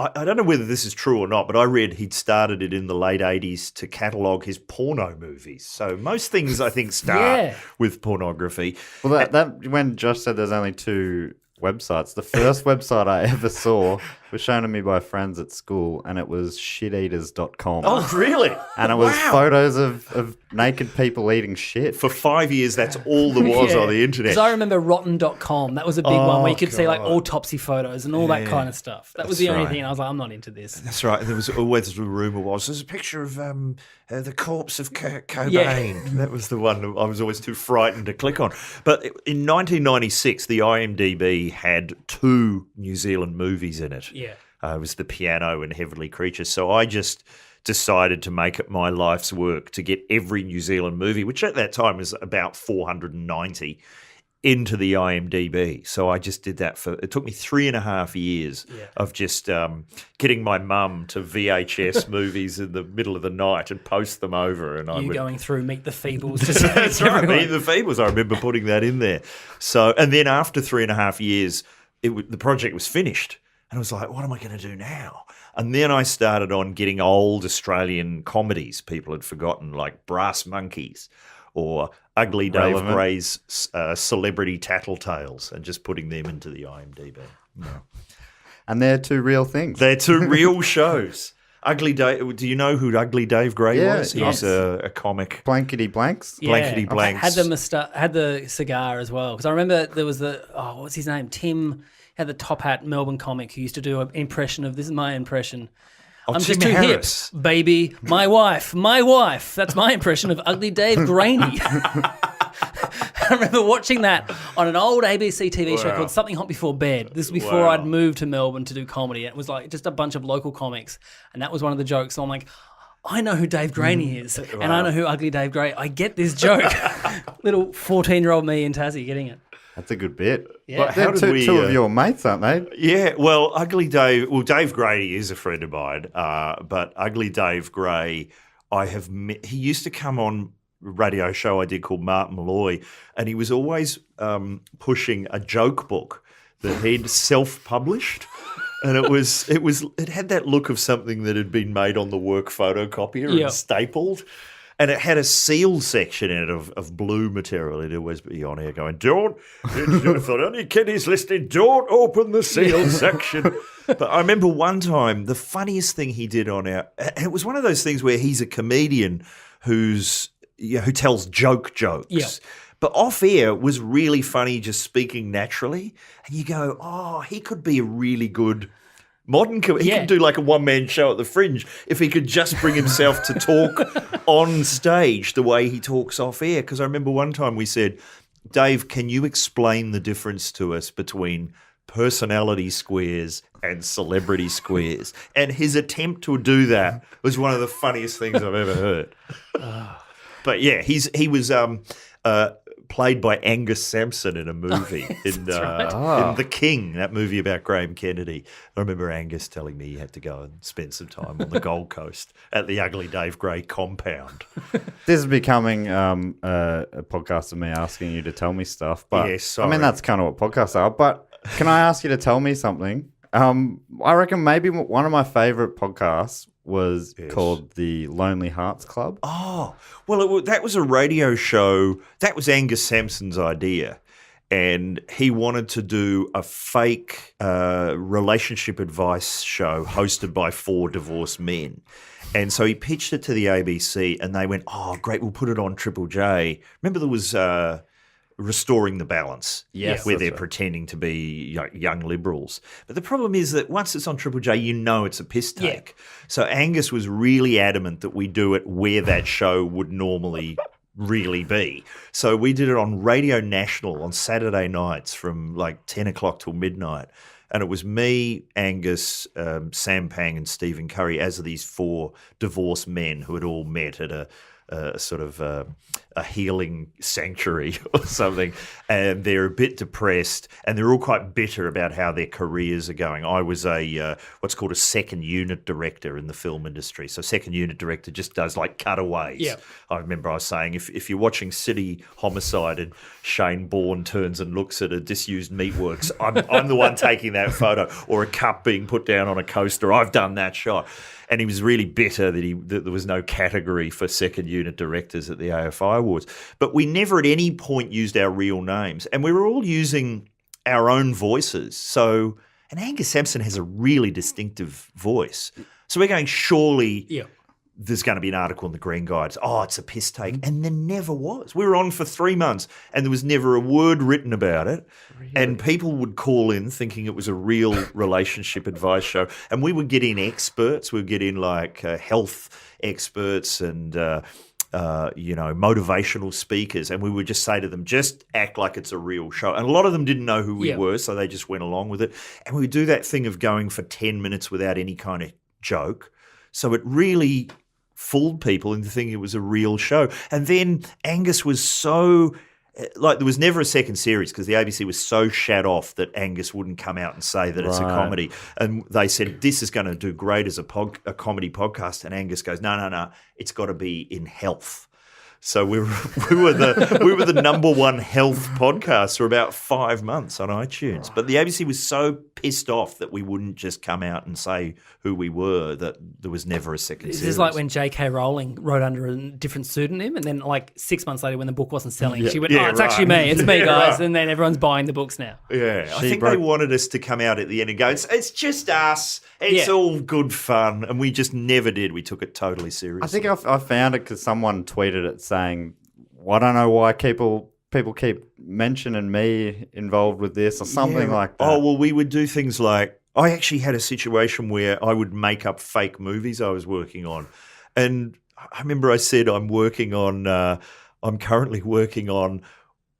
I don't know whether this is true or not, but I read he'd started it in the late 80s to catalogue his porno movies. So most things, I think, start with pornography. Well, that when Josh said there's only 2 websites, the first website I ever saw was shown to me by friends at school, and it was shiteaters.com. Oh, really? And it was photos of naked people eating shit. For 5 years, that's all there was on the internet. Because I remember rotten.com. That was a big one where you could see like autopsy photos and all that kind of stuff. That was the only thing. I was like, I'm not into this. That's right. There was always the rumour there's a picture of the corpse of Cobain. That was the one I was always too frightened to click on. But in 1996, the IMDb had 2 New Zealand movies in it. Yeah. It was The Piano and Heavenly Creatures. So I just decided to make it my life's work to get every New Zealand movie, which at that time was about 490, into the IMDb. So I just did that it took me 3.5 years of just getting my mum to VHS movies in the middle of the night and post them over. And going through Meet the Feebles. That's right, Meet the Feebles. I remember putting that in there. So, and then after 3.5 years, the project was finished. And I was like, what am I going to do now? And then I started on getting old Australian comedies people had forgotten, like Brass Monkeys or Ugly Dave Gray's Celebrity Tattletales, and just putting them into the IMDb. And they're 2 real things. They're 2 real shows. Ugly Dave. Do you know who Ugly Dave Gray Yeah, was? He yes. was a comic. Blankety blanks. Blankety blanks. Had the cigar as well, because I remember there was what's his name? Tim had the top hat Melbourne comic who used to do an impression of, this is my impression. I'm Tim just too Harris. hip, baby. My wife. That's my impression of Ugly Dave Graney. I remember watching that on an old ABC TV show called Something Hot Before Bed. This was before I'd moved to Melbourne to do comedy. It was like just a bunch of local comics, and that was one of the jokes. So I'm like, I know who Dave Graney is, and I know who Ugly Dave Gray. I get this joke. Little 14-year-old me in Tassie getting it. That's a good bit. Yeah. But they're two of your mates, aren't they? Yeah, well, Ugly Dave. Well, Dave Grady is a friend of mine, but Ugly Dave Gray, I have met. He used to come on a radio show I did called Martin Malloy, and he was always pushing a joke book that he'd self-published. And it had that look of something that had been made on the work photocopier and stapled. And it had a seal section in it of blue material. It'd always be on here going, for any kiddies listening, don't open the seal section. But I remember one time, the funniest thing he did and it was one of those things where he's a comedian who tells jokes. Yeah. But off air was really funny, just speaking naturally. And you go, oh, he could be a really good modern He could do like a one-man show at the Fringe if he could just bring himself to talk on stage the way he talks off air. Because I remember one time we said, Dave, can you explain the difference to us between personality squares and celebrity squares? And his attempt to do that was one of the funniest things I've ever heard. But yeah, he was played by Angus Sampson in a movie in The King, that movie about Graham Kennedy. I remember Angus telling me he had to go and spend some time on the Gold Coast at the Ugly Dave Gray compound. This is becoming a podcast of me asking you to tell me stuff. But Yes, I mean, that's kind of what podcasts are. But can I ask you to tell me something? I reckon maybe one of my favourite podcasts was called the Lonely Hearts Club. Oh, well, that was a radio show. That was Angus Sampson's idea. And he wanted to do a fake relationship advice show hosted by 4 divorced men. And so he pitched it to the ABC and they went, oh, great, we'll put it on Triple J. Remember there was Restoring the Balance, where they're pretending to be young liberals. But the problem is that once it's on Triple J, you know it's a piss take. Yeah. So Angus was really adamant that we do it where that show would normally really be. So we did it on Radio National on Saturday nights from like 10 o'clock till midnight. And it was me, Angus, Sam Pang and Stephen Curry as these 4 divorced men who had all met at a sort of a healing sanctuary or something, and they're a bit depressed and they're all quite bitter about how their careers are going. I was a what's called a second unit director in the film industry. So second unit director just does like cutaways. Yeah. I remember I was saying if you're watching City Homicide and Shane Bourne turns and looks at a disused meatworks, I'm the one taking that photo, or a cup being put down on a coaster. I've done that shot. And he was really bitter that there was no category for second unit directors at the AFI Awards. But we never at any point used our real names. And we were all using our own voices. So, and Angus Sampson has a really distinctive voice. So we're going, surely there's going to be an article in the Green Guides. Oh, it's a piss take. And there never was. We were on for 3 months and there was never a word written about it. Really? And people would call in thinking it was a real relationship advice show. And we would get in experts. We would get in like health experts and, motivational speakers. And we would just say to them, just act like it's a real show. And a lot of them didn't know who we were, so they just went along with it. And we would do that thing of going for 10 minutes without any kind of joke. So it really fooled people into thinking it was a real show. And then Angus was so there was never a second series because the ABC was so shut off that Angus wouldn't come out and say that it's a comedy. And they said, this is going to do great as a comedy podcast. And Angus goes, no, it's got to be in health. So we were the number one health podcast for about 5 months on iTunes. But the ABC was so pissed off that we wouldn't just come out and say who we were that there was never a second This series. is like when J.K. Rowling wrote under a different pseudonym, and then like 6 months later, when the book wasn't selling, she went, "Oh, it's actually me. It's me, guys." Right. And then everyone's buying the books now. Yeah, I think they wanted us to come out at the end and go, it's just us. It's all good fun. And we just never did. We took it totally seriously. I think I found it because someone tweeted it saying, well, I don't know why people keep mentioning me involved with this or something like that. Oh, well, we would do things like, I actually had a situation where I would make up fake movies I was working on. And I remember I said I'm currently working on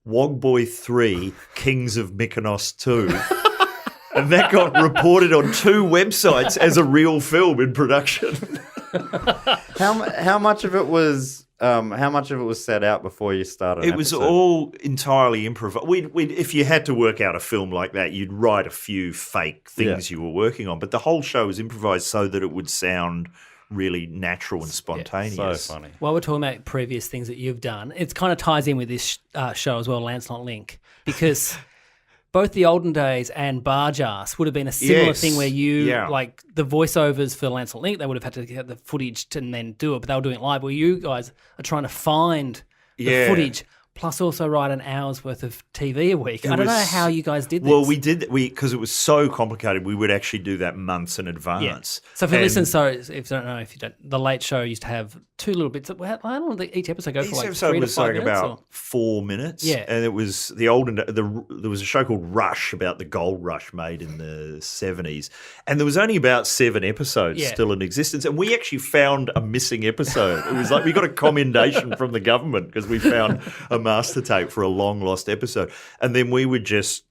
Wogboy 3, Kings of Mykonos 2. And that got reported on 2 websites as a real film in production. How much of it was set out before you started? It was all entirely improvised. If you had to work out a film like that, you'd write a few fake things you were working on, but the whole show was improvised so that it would sound really natural and spontaneous. So funny. While we're talking about previous things that you've done, it kind of ties in with this show as well, Lancelot Link, because both the olden days and Barge Ass would have been a similar thing where you, like the voiceovers for Lancelot Link, they would have had to get the footage and then do it, but they were doing it live, where you guys are trying to find the footage, plus also write an hour's worth of TV a week. I don't know how you guys did this. Well, because it was so complicated, we would actually do that months in advance. Yeah. So for listeners, if you don't know, the Late Show used to have 2 little bits. How long did each episode go for? Like 3 to 5 minutes? About 4 minutes. Yeah. And it was there was a show called Rush about the gold rush made in the 70s. And there was only about 7 episodes still in existence. And we actually found a missing episode. It was like we got a commendation from the government because we found a master tape for a long lost episode. And then we would just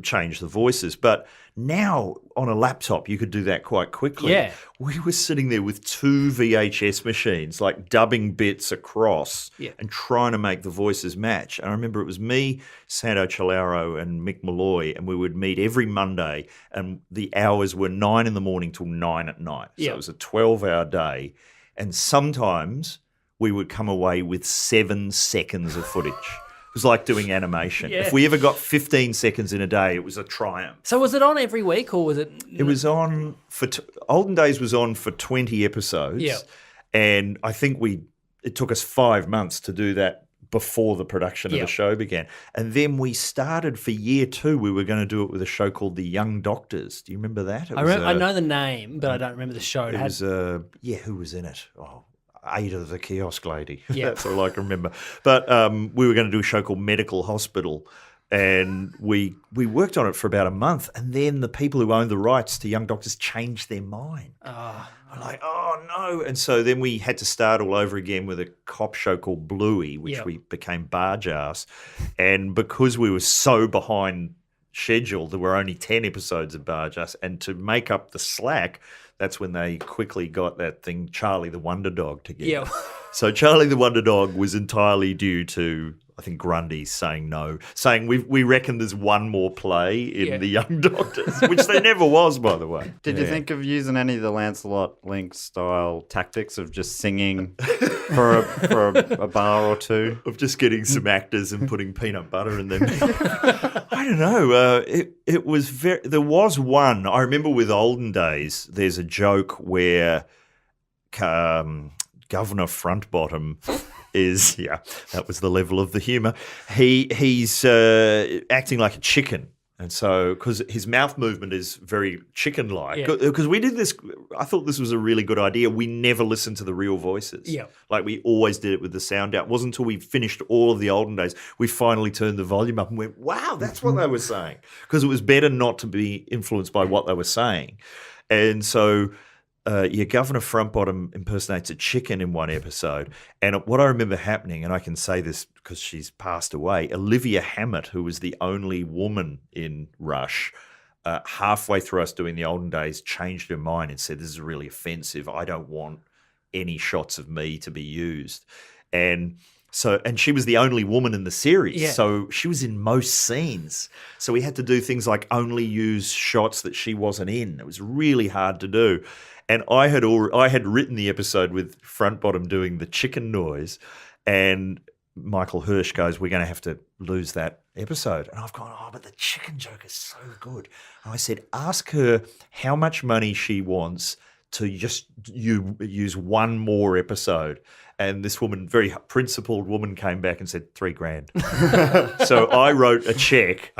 change the voices. But now on a laptop you could do that quite quickly. Yeah. We were sitting there with 2 VHS machines, like dubbing bits across and trying to make the voices match. And I remember it was me, Sando Chilaro and Mick Malloy, and we would meet every Monday, and the hours were 9 in the morning till 9 at night. So it was a 12-hour day. And sometimes we would come away with 7 seconds of footage. It was like doing animation. Yeah. If we ever got 15 seconds in a day, it was a triumph. So was it on every week, or was it? It was on for Olden Days was on for 20 episodes. Yeah. And I think it took us 5 months to do that before the production of the show began. And then we started for year 2. We were going to do it with a show called The Young Doctors. Do you remember that? I know the name, but I don't remember the show. It was who was in it? Oh, Ada the kiosk lady. Yeah. That's all I can remember. But we were going to do a show called Medical Hospital, and we worked on it for about a month, and then the people who owned the rights to Young Doctors changed their mind. I'm like, oh no. And so then we had to start all over again with a cop show called Bluey, which we became Barge Ass. And because we were so behind schedule, there were only 10 episodes of Barge Ass, and to make up the slack, that's when they quickly got that thing, Charlie the Wonder Dog, together. Yeah. So Charlie the Wonder Dog was entirely due to, I think, Grundy saying no, saying we reckon there's one more play in The Young Doctors, which there never was, by the way. Did you think of using any of the Lancelot Link style tactics of just singing for a bar or two? Of just getting some actors and putting peanut butter in them. I don't know. It was there was one. I remember with Olden Days, there's a joke where Governor Frontbottom is, that was the level of the humour. He's acting like a chicken. And so, because his mouth movement is very chicken-like. Because we did this, I thought this was a really good idea. We never listened to the real voices. Yeah. Like, we always did it with the sound out. It wasn't until we finished all of the Olden Days, we finally turned the volume up and went, wow, that's what they were saying. Because it was better not to be influenced by what they were saying. And so Governor Frontbottom impersonates a chicken in one episode. And what I remember happening, and I can say this because she's passed away, Olivia Hammett, who was the only woman in Rush, halfway through us doing the Olden Days, changed her mind and said, this is really offensive. I don't want any shots of me to be used. And she was the only woman in the series. Yeah. So she was in most scenes. So we had to do things like only use shots that she wasn't in. It was really hard to do. And I had written the episode with Frontbottom doing the chicken noise, And Michael Hirsch goes, we're going to have to lose that episode. And I've gone, but the chicken joke is so good. And I said, ask her how much money she wants to just use one more episode. And this woman, very principled woman, came back and said $3,000. So I wrote a check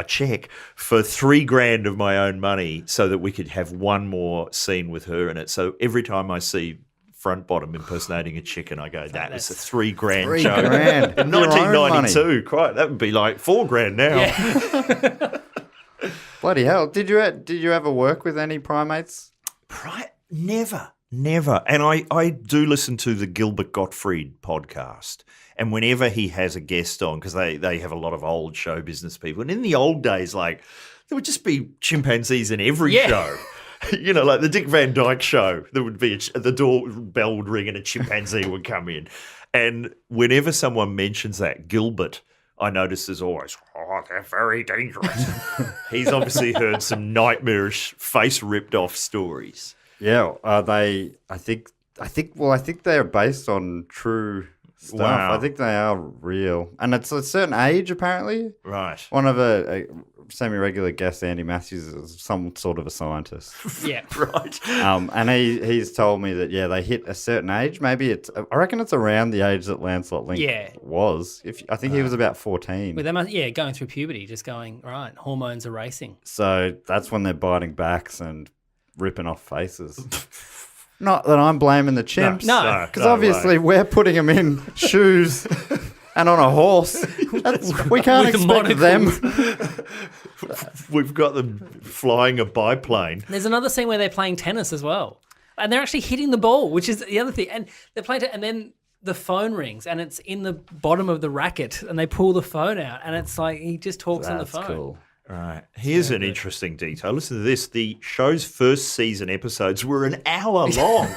for $3,000 of my own money so that we could have one more scene with her in it. So every time I see Front Bottom impersonating a chicken, I go, that was a $3,000 joke. $3,000 In 1992, quite, that would be like $4,000 now. Yeah. Bloody hell. Did you ever work with any primates? Never. And I do listen to the Gilbert Gottfried podcast. And whenever he has a guest on, because they have a lot of old show business people. And in the old days, like, there would just be chimpanzees in every show. You know, like the Dick Van Dyke Show, there would be the doorbell would ring and a chimpanzee would come in. And whenever someone mentions that, Gilbert, I notice there's always, they're very dangerous. He's obviously heard some nightmarish face ripped off stories. Yeah, I think they're based on true stuff. Wow. I think they are real. And it's a certain age, apparently. Right. One of a semi-regular guest, Andy Matthews, is some sort of a scientist. Yeah. Right. And he's told me that, they hit a certain age. Maybe I reckon it's around the age that Lancelot Link was. I think he was about 14. Well, they must, going through puberty, just going, right, hormones are racing. So that's when they're biting backs and ripping off faces. Not that I'm blaming the chimps. No. Because obviously we're putting them in shoes and on a horse. We can't With expect them. We've got them flying a biplane. There's another scene where they're playing tennis as well. And they're actually hitting the ball, which is the other thing. And they're playing and then the phone rings and it's in the bottom of the racket and they pull the phone out and it's like he just talks on the phone. Cool. Right. Here's an interesting detail. Listen to this. The show's first season episodes were an hour long.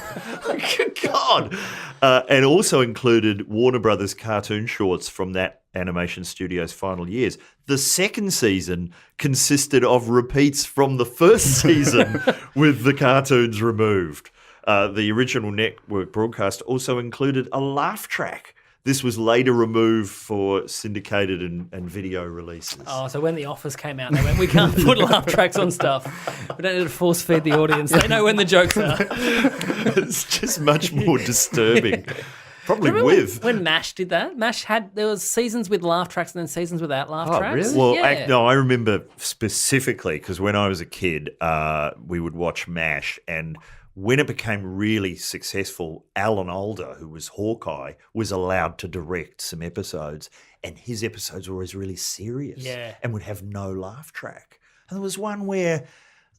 Good God. And also included Warner Brothers cartoon shorts from that animation studio's final years. The second season consisted of repeats from the first season with the cartoons removed. The original network broadcast also included a laugh track. This was later removed for syndicated and video releases. Oh, so when The Office came out, they went, we can't put laugh tracks on stuff. We don't need to force feed the audience. They know when the jokes are. It's just much more disturbing. Probably Remember with. when MASH did that? There was seasons with laugh tracks and then seasons without laugh tracks. Really? Well, yeah. no, I remember specifically because when I was a kid, we would watch MASH, and when it became really successful, Alan Alda, who was Hawkeye, was allowed to direct some episodes, and his episodes were always really serious and would have no laugh track. And there was one where,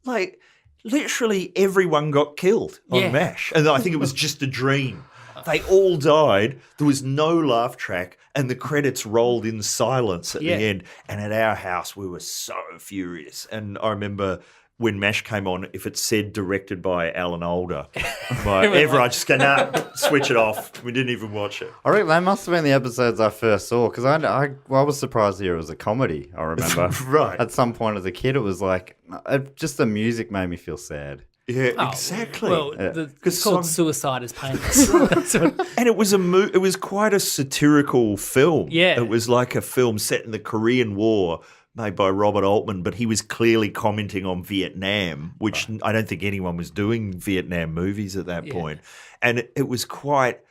like, literally everyone got killed on MASH, and I think it was just a dream. They all died. There was no laugh track, and the credits rolled in silence at the end. And at our house, we were so furious. And I remember when MASH came on, if it said directed by Alan Alda, everyone just go, nah, switch it off. We didn't even watch it. I reckon they must have been the episodes I first saw because I was surprised to hear it was a comedy, I remember. Right. At some point as a kid, it was like, just the music made me feel sad. Yeah, exactly. Well, it's called Suicide is Painless. And it was it was quite a satirical film. Yeah. It was like a film set in the Korean War made by Robert Altman, but he was clearly commenting on Vietnam, which I don't think anyone was doing Vietnam movies at that point. And it was quite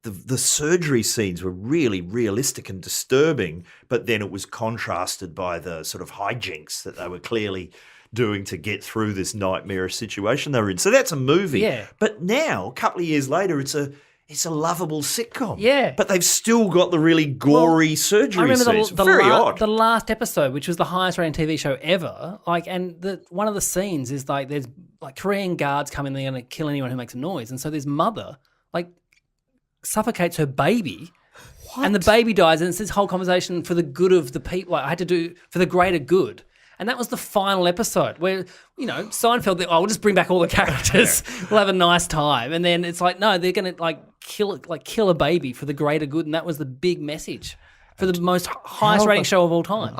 the surgery scenes were really realistic and disturbing, but then it was contrasted by the sort of hijinks that they were clearly doing to get through this nightmarish situation they were in. So that's a movie. Yeah. But now, a couple of years later, it's a lovable sitcom. Yeah. But they've still got the really gory surgery I remember scenes. Very odd. the last episode, which was the highest rated TV show ever. One of the scenes is like there's like Korean guards come in, they're going to kill anyone who makes a noise, and so this mother like suffocates her baby. What? And the baby dies, and it's this whole conversation for the good of the people. Like, I had to do for the greater good. And that was the final episode where, Seinfeld, we'll just bring back all the characters. We'll have a nice time. And then it's like, no, they're going to kill a baby for the greater good. And that was the big message for the most highest rating show of all time.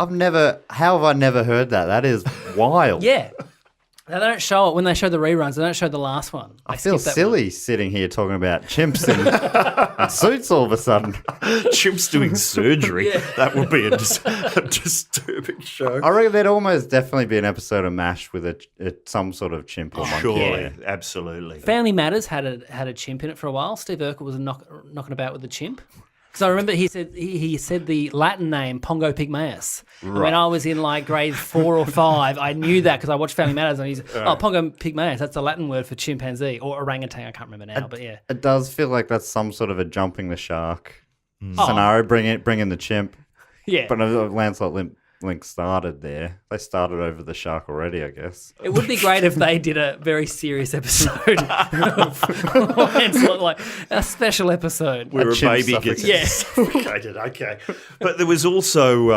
How have I never heard that? That is wild. Yeah. They don't show it when they show the reruns. They don't show the last one. I feel skip that silly sitting here talking about chimps and suits all of a sudden. Chimps doing surgery. That would be a disturbing show. I reckon there'd almost definitely be an episode of MASH with some sort of chimp or monkey. Surely, absolutely. Family Matters had a chimp in it for a while. Steve Urkel was knocking about with the chimp. Because I remember he said the Latin name Pongo Pygmaeus. Right. When I was in like grade 4 or 5, I knew that because I watched Family Matters and he's Pongo Pygmaeus. That's the Latin word for chimpanzee or orangutan. I can't remember now, but yeah. It does feel like that's some sort of a jumping the shark scenario. Bring in the chimp. Yeah. But Lancelot Link started there. They started over the shark already, I guess. It would be great if they did a very serious episode of Lancelot, like a special episode. Where a baby chimp gets suffocated. Okay. But there was also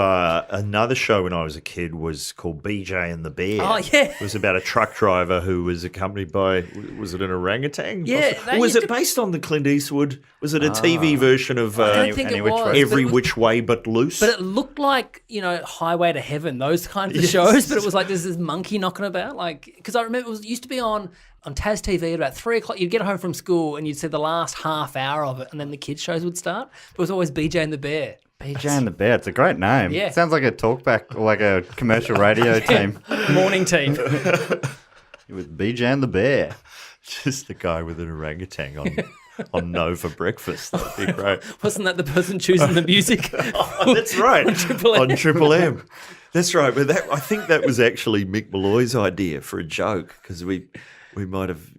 another show when I was a kid was called BJ and the Bear. Oh, yeah. It was about a truck driver who was accompanied by, was it an orangutan? Yeah. Or was it based on the Clint Eastwood? Was it a TV version of I don't think it was. Every Which Way But Loose? But it looked like, Highway to Heaven, those kinds of shows, but it was like there's this monkey knocking about. Like, because I remember it used to be on Taz TV at about 3 o'clock. You'd get home from school and you'd see the last half hour of it, and then the kids' shows would start. But it was always BJ and the Bear. BJ and the Bear. It's a great name. Yeah. Sounds like a talkback or like a commercial radio team. Morning team. With BJ and the Bear. Just a guy with an orangutan on No for breakfast. That'd be great. Wasn't that the person choosing the music? That's right. On Triple M. That's right. But I think that was actually Mick Malloy's idea for a joke because we might have,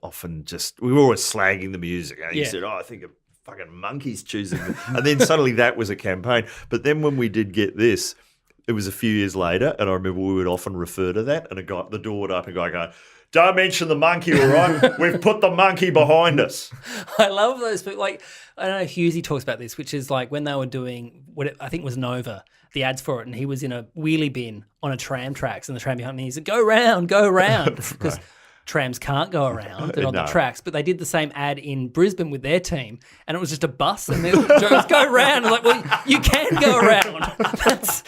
often we were always slagging the music. And he said, I think a fucking monkey's choosing it. And then suddenly that was a campaign. But then when we did get this, it was a few years later, and I remember we would often refer to that, and the door would open, and a guy go, "Don't mention the monkey, all right? We've put the monkey behind us." I love those people. Like, I don't know if Husey talks about this, which is like when they were doing I think was Nova, the ads for it, and he was in a wheelie bin on a tram tracks, and the tram behind him, he said, go round, because trams can't go around. They're on the tracks. But they did the same ad in Brisbane with their team, and it was just a bus, and the jokes go around. I'm like, well, you can go around. That's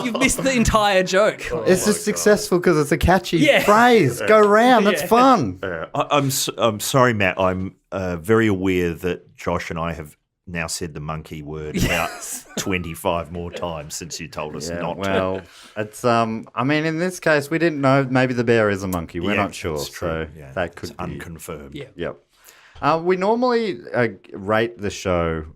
you've missed the entire joke. It's just successful because it's a catchy phrase. Go round. That's fun. I'm sorry, Matt. I'm very aware that Josh and I have now said the monkey word about 25 more times since you told us not to. Well, it's I mean, in this case, we didn't know. Maybe the bear is a monkey. We're not sure. So that could be unconfirmed. Yeah. Yep. We normally rate the show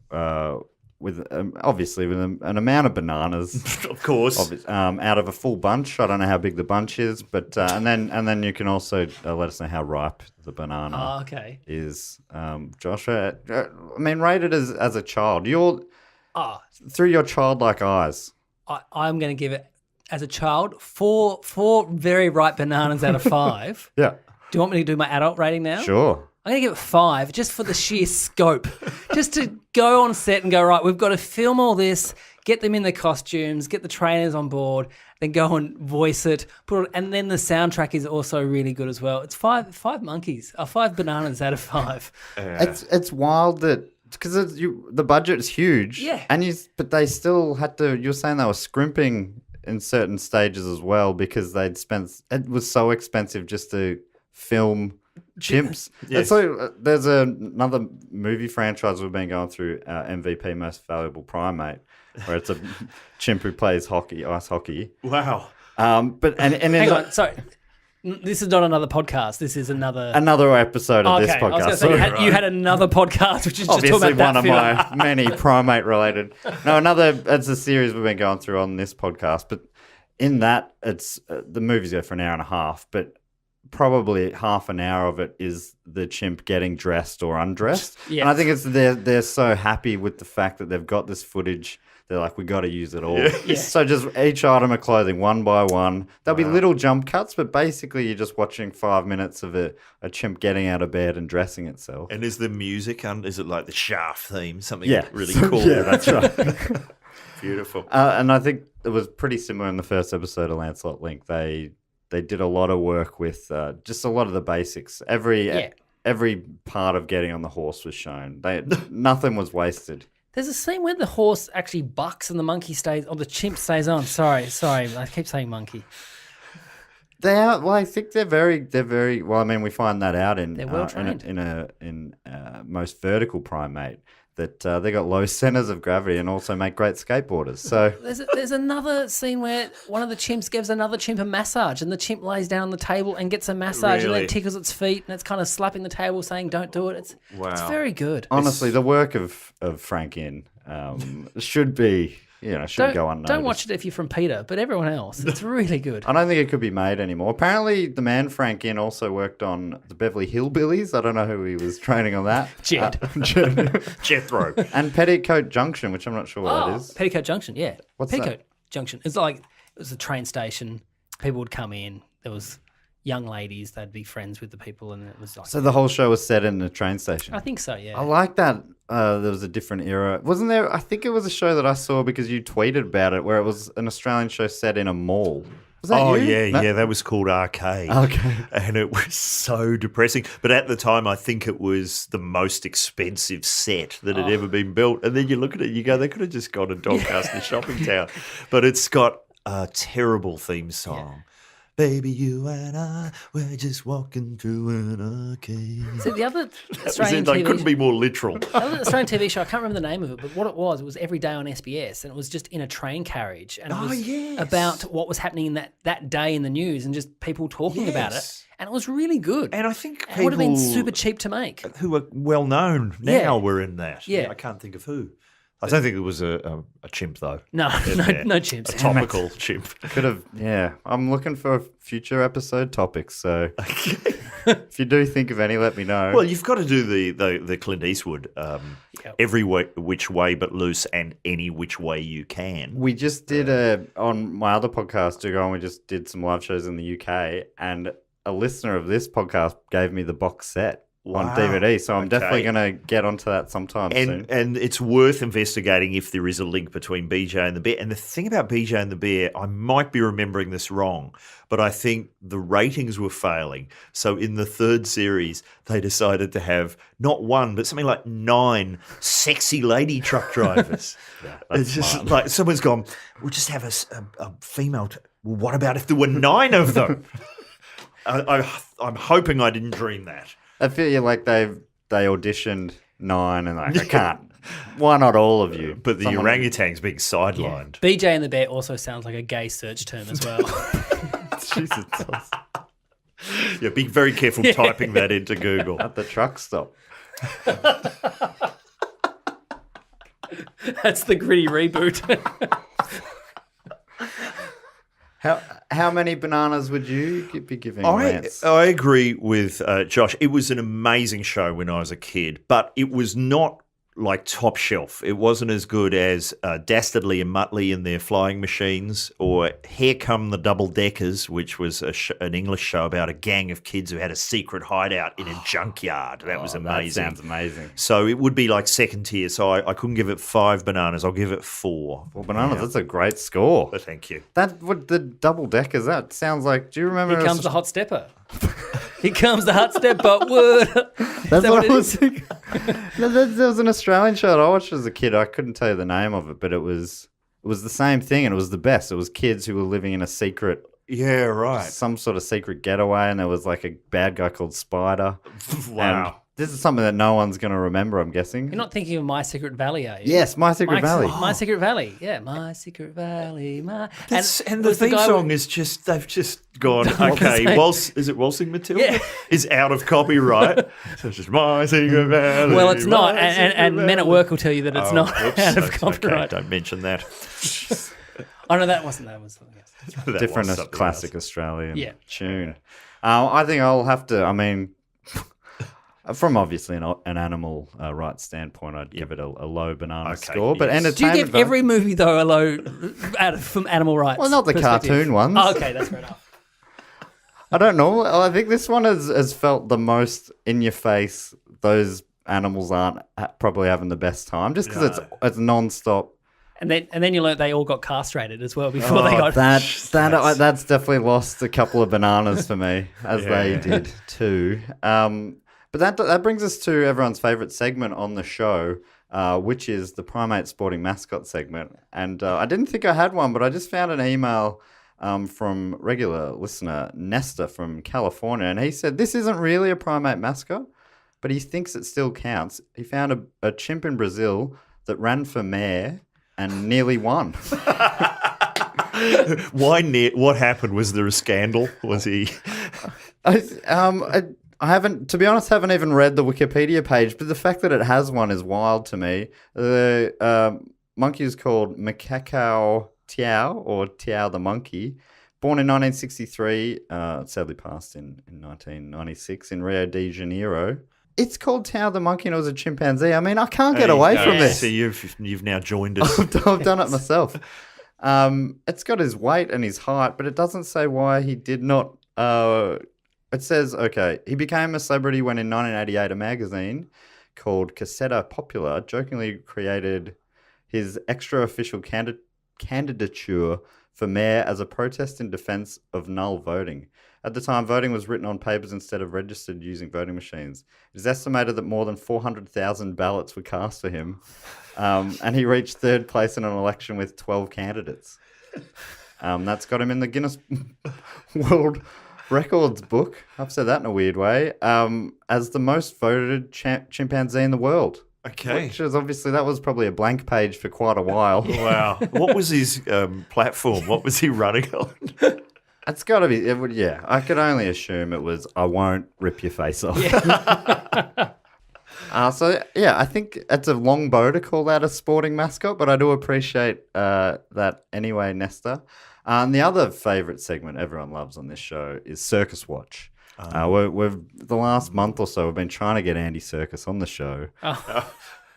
with obviously with an amount of bananas, of course, out of a full bunch. I don't know how big the bunch is, but and then you can also let us know how ripe the banana is. Joshua, I mean, rate it as a child. Through your childlike eyes. I'm going to give it as a child four very ripe bananas out of 5. Yeah. Do you want me to do my adult rating now? Sure. I'm going to give it 5 just for the sheer scope. Just to go on set and go, right, we've got to film all this, get them in the costumes, get the trainers on board, then go and voice it, and then the soundtrack is also really good as well. It's 5 monkeys, 5 bananas out of 5. It's wild that because the budget is huge. Yeah. But they still had to. You're saying they were scrimping in certain stages as well because they'd spent. It was so expensive just to film chimps. Yes. It's like there's another movie franchise we've been going through, MVP Most Valuable Primate, where it's a chimp who plays ice hockey. Wow. But hang on, sorry. This is not another podcast. This is another episode of this podcast. I was going to say, you had another podcast, which is just obviously talking about one of my many primate related. No, it's a series we've been going through on this podcast. But in that, it's the movies go for an hour and a half, but probably half an hour of it is the chimp getting dressed or undressed. Yes. And I think it's they're so happy with the fact that they've got this footage. They're like, we got to use it all. Yeah. So just each item of clothing, one by one. There'll be little jump cuts, but basically you're just watching 5 minutes of a chimp getting out of bed and dressing itself. And is the music, is it like the Shaft theme, something really So, cool? Yeah, that's right. Beautiful. And I think it was pretty similar in the first episode of Lancelot Link. They did a lot of work with just a lot of the basics. Every part of getting on the horse was shown. Nothing was wasted. There's a scene where the horse actually bucks and the monkey stays, or the chimp stays on. Sorry, I keep saying monkey. They are. Well, I think they're very. Well, I mean, we find that out in They're well trained. in most vertical primate that they got low centers of gravity and also make great skateboarders. So There's another scene where one of the chimps gives another chimp a massage, and the chimp lays down on the table and gets a massage, and Really? then tickles its feet, and it's kind of slapping the table, saying, "Don't do it." It's very good. honestly, the work of Frank In should be should go unnoticed. Don't watch it if you're from Peter, but everyone else, it's really good. I don't think it could be made anymore. Apparently, the man Frank In also worked on the Beverly Hillbillies. I don't know who he was training on that. Jed. Jethro. And Petticoat Junction, which I'm not sure what that is. Petticoat Junction, yeah. What's Petticoat that? Junction. It's like it was a train station. People would come in. There was young ladies. They'd be friends with the people, and it was like. So the whole show was set in a train station. I think so. Yeah. I like that. There was a different era. Wasn't there? I think it was a show that I saw because you tweeted about it, where it was an Australian show set in a mall. Was that Oh, you? yeah, No? yeah. That was called Arcade. Okay. And it was so depressing. But at the time, I think it was the most expensive set that had ever been built. And then you look at it, you go, they could have just gone to Doncaster Shopping Town. But it's got a terrible theme song. Baby, you and I, we're just walking through an arcade. So the other That was Australian it. I TV couldn't be more literal. The other Australian TV show, I can't remember the name of it, but what it was every day on SBS, and it was just in a train carriage, and it was about what was happening in that day in the news, and just people talking about it, Yes. and it was really good. And I think it would have been people super cheap to make. who are well known now Yeah. were in that. Yeah. I can't think of who. I don't think it was a chimp, though. No, Yeah. no chimps. A topical chimp. Could have. Yeah. I'm looking for future episode topics. So if you do think of any, let me know. Well, you've got to do the Clint Eastwood every which way but loose and any which way you can. We just did on my other podcast, we just did some live shows in the UK, and a listener of this podcast gave me the box set on Wow. DVD. So I'm definitely Okay. going to get onto that sometime soon. And it's worth investigating if there is a link between BJ and the Bear. And the thing about BJ and the Bear, I might be remembering this wrong, but I think the ratings were failing. So in the third series, they decided to have not one, but something like 9 sexy lady truck drivers. It's just like someone's gone, we'll just have a female. Well, what about if there were 9 of them? I'm hoping I didn't dream that. I feel like they auditioned 9 and like, I can't. Why not all of you? But the orangutan's being sidelined. BJ and the Bear also sounds like a gay search term as well. Jesus. Yeah, be very careful typing that into Google. At the truck stop. That's the gritty reboot. How many bananas would you be giving Lance? I agree with Josh. It was an amazing show when I was a kid, but it was not like top shelf. It wasn't as good as Dastardly and Muttley and their flying machines, or Here Come the Double Deckers, which was an English show about a gang of kids who had a secret hideout in a junkyard. That was amazing. That sounds amazing. So it would be like second tier. So I couldn't give it 5 bananas. I'll give it 4. 4 bananas, that's a great score. But thank you. That what the double deckers, that sounds like, do you remember? Here comes the hot stepper. Here comes the hot stepper. Word. That's that what what I it was thinking. There was an Australian show that I watched as a kid. I couldn't tell you the name of it, but it was the same thing, and it was the best. It was kids who were living in a secret, Yeah, right. some sort of secret getaway, and there was like a bad guy called Spider. Wow. And this is something that no one's going to remember, I'm guessing. You're not thinking of My Secret Valley, are you? Yes, My Secret Valley. My Secret Valley. Yeah, My Secret Valley. And it the was theme guy song with- is just, they've just gone, What was okay, it? is it Waltzing Matilda? Yeah. Is out of copyright. So it's just My Secret Valley. Well, it's not, My and Secret Men at Valley. Work will tell you that it's not Oops, out of okay, copyright. don't mention that. Oh no, that wasn't. That was something else. That Different was something classic else. Australian Yeah. tune. I think I'll have to, I mean, from obviously an animal rights standpoint, I'd give it a low banana Okay, score. But yes. Do you entertainment give value- every movie though a low from animal rights? Well, not the perspective? cartoon ones. Oh, okay, that's fair enough. I don't know. I think this one has felt the most in your face. Those animals aren't probably having the best time just because it's non-stop. And then you learnt they all got castrated as well before they got. That's definitely lost a couple of bananas for me, as they did too. But that brings us to everyone's favourite segment on the show, which is the Primate Sporting Mascot segment. And I didn't think I had one, but I just found an email from regular listener Nesta from California, and he said this isn't really a primate mascot, but he thinks it still counts. He found a chimp in Brazil that ran for mayor and nearly won. What happened? Was there a scandal? Was he? I haven't, to be honest, haven't even read the Wikipedia page, but the fact that it has one is wild to me. The monkey is called Macaco Tião, or Tião the monkey, born in 1963, sadly passed in 1996 in Rio de Janeiro. It's called Tião the monkey and it was a chimpanzee. I mean, I can't get away from this. So you've now joined us. I've done it myself. It's got his weight and his height, but it doesn't say why he did not. It says, okay, he became a celebrity when in 1988 a magazine called Caseta Popular jokingly created his extra-official candidature for mayor as a protest in defense of null voting. At the time, voting was written on papers instead of registered using voting machines. It is estimated that more than 400,000 ballots were cast for him, and he reached third place in an election with 12 candidates. That's got him in the Guinness World Records book. I've said that in a weird way. As the most voted chimpanzee in the world. Okay. Which is obviously, that was probably a blank page for quite a while. Wow. What was his platform? What was he running on? It's got to be, yeah. I could only assume it was, I won't rip your face off. So, yeah, I think it's a long bow to call that a sporting mascot, but I do appreciate that anyway, Nesta. And the other favourite segment everyone loves on this show is Circus Watch. We've the last month or so, we've been trying to get Andy Serkis on the show.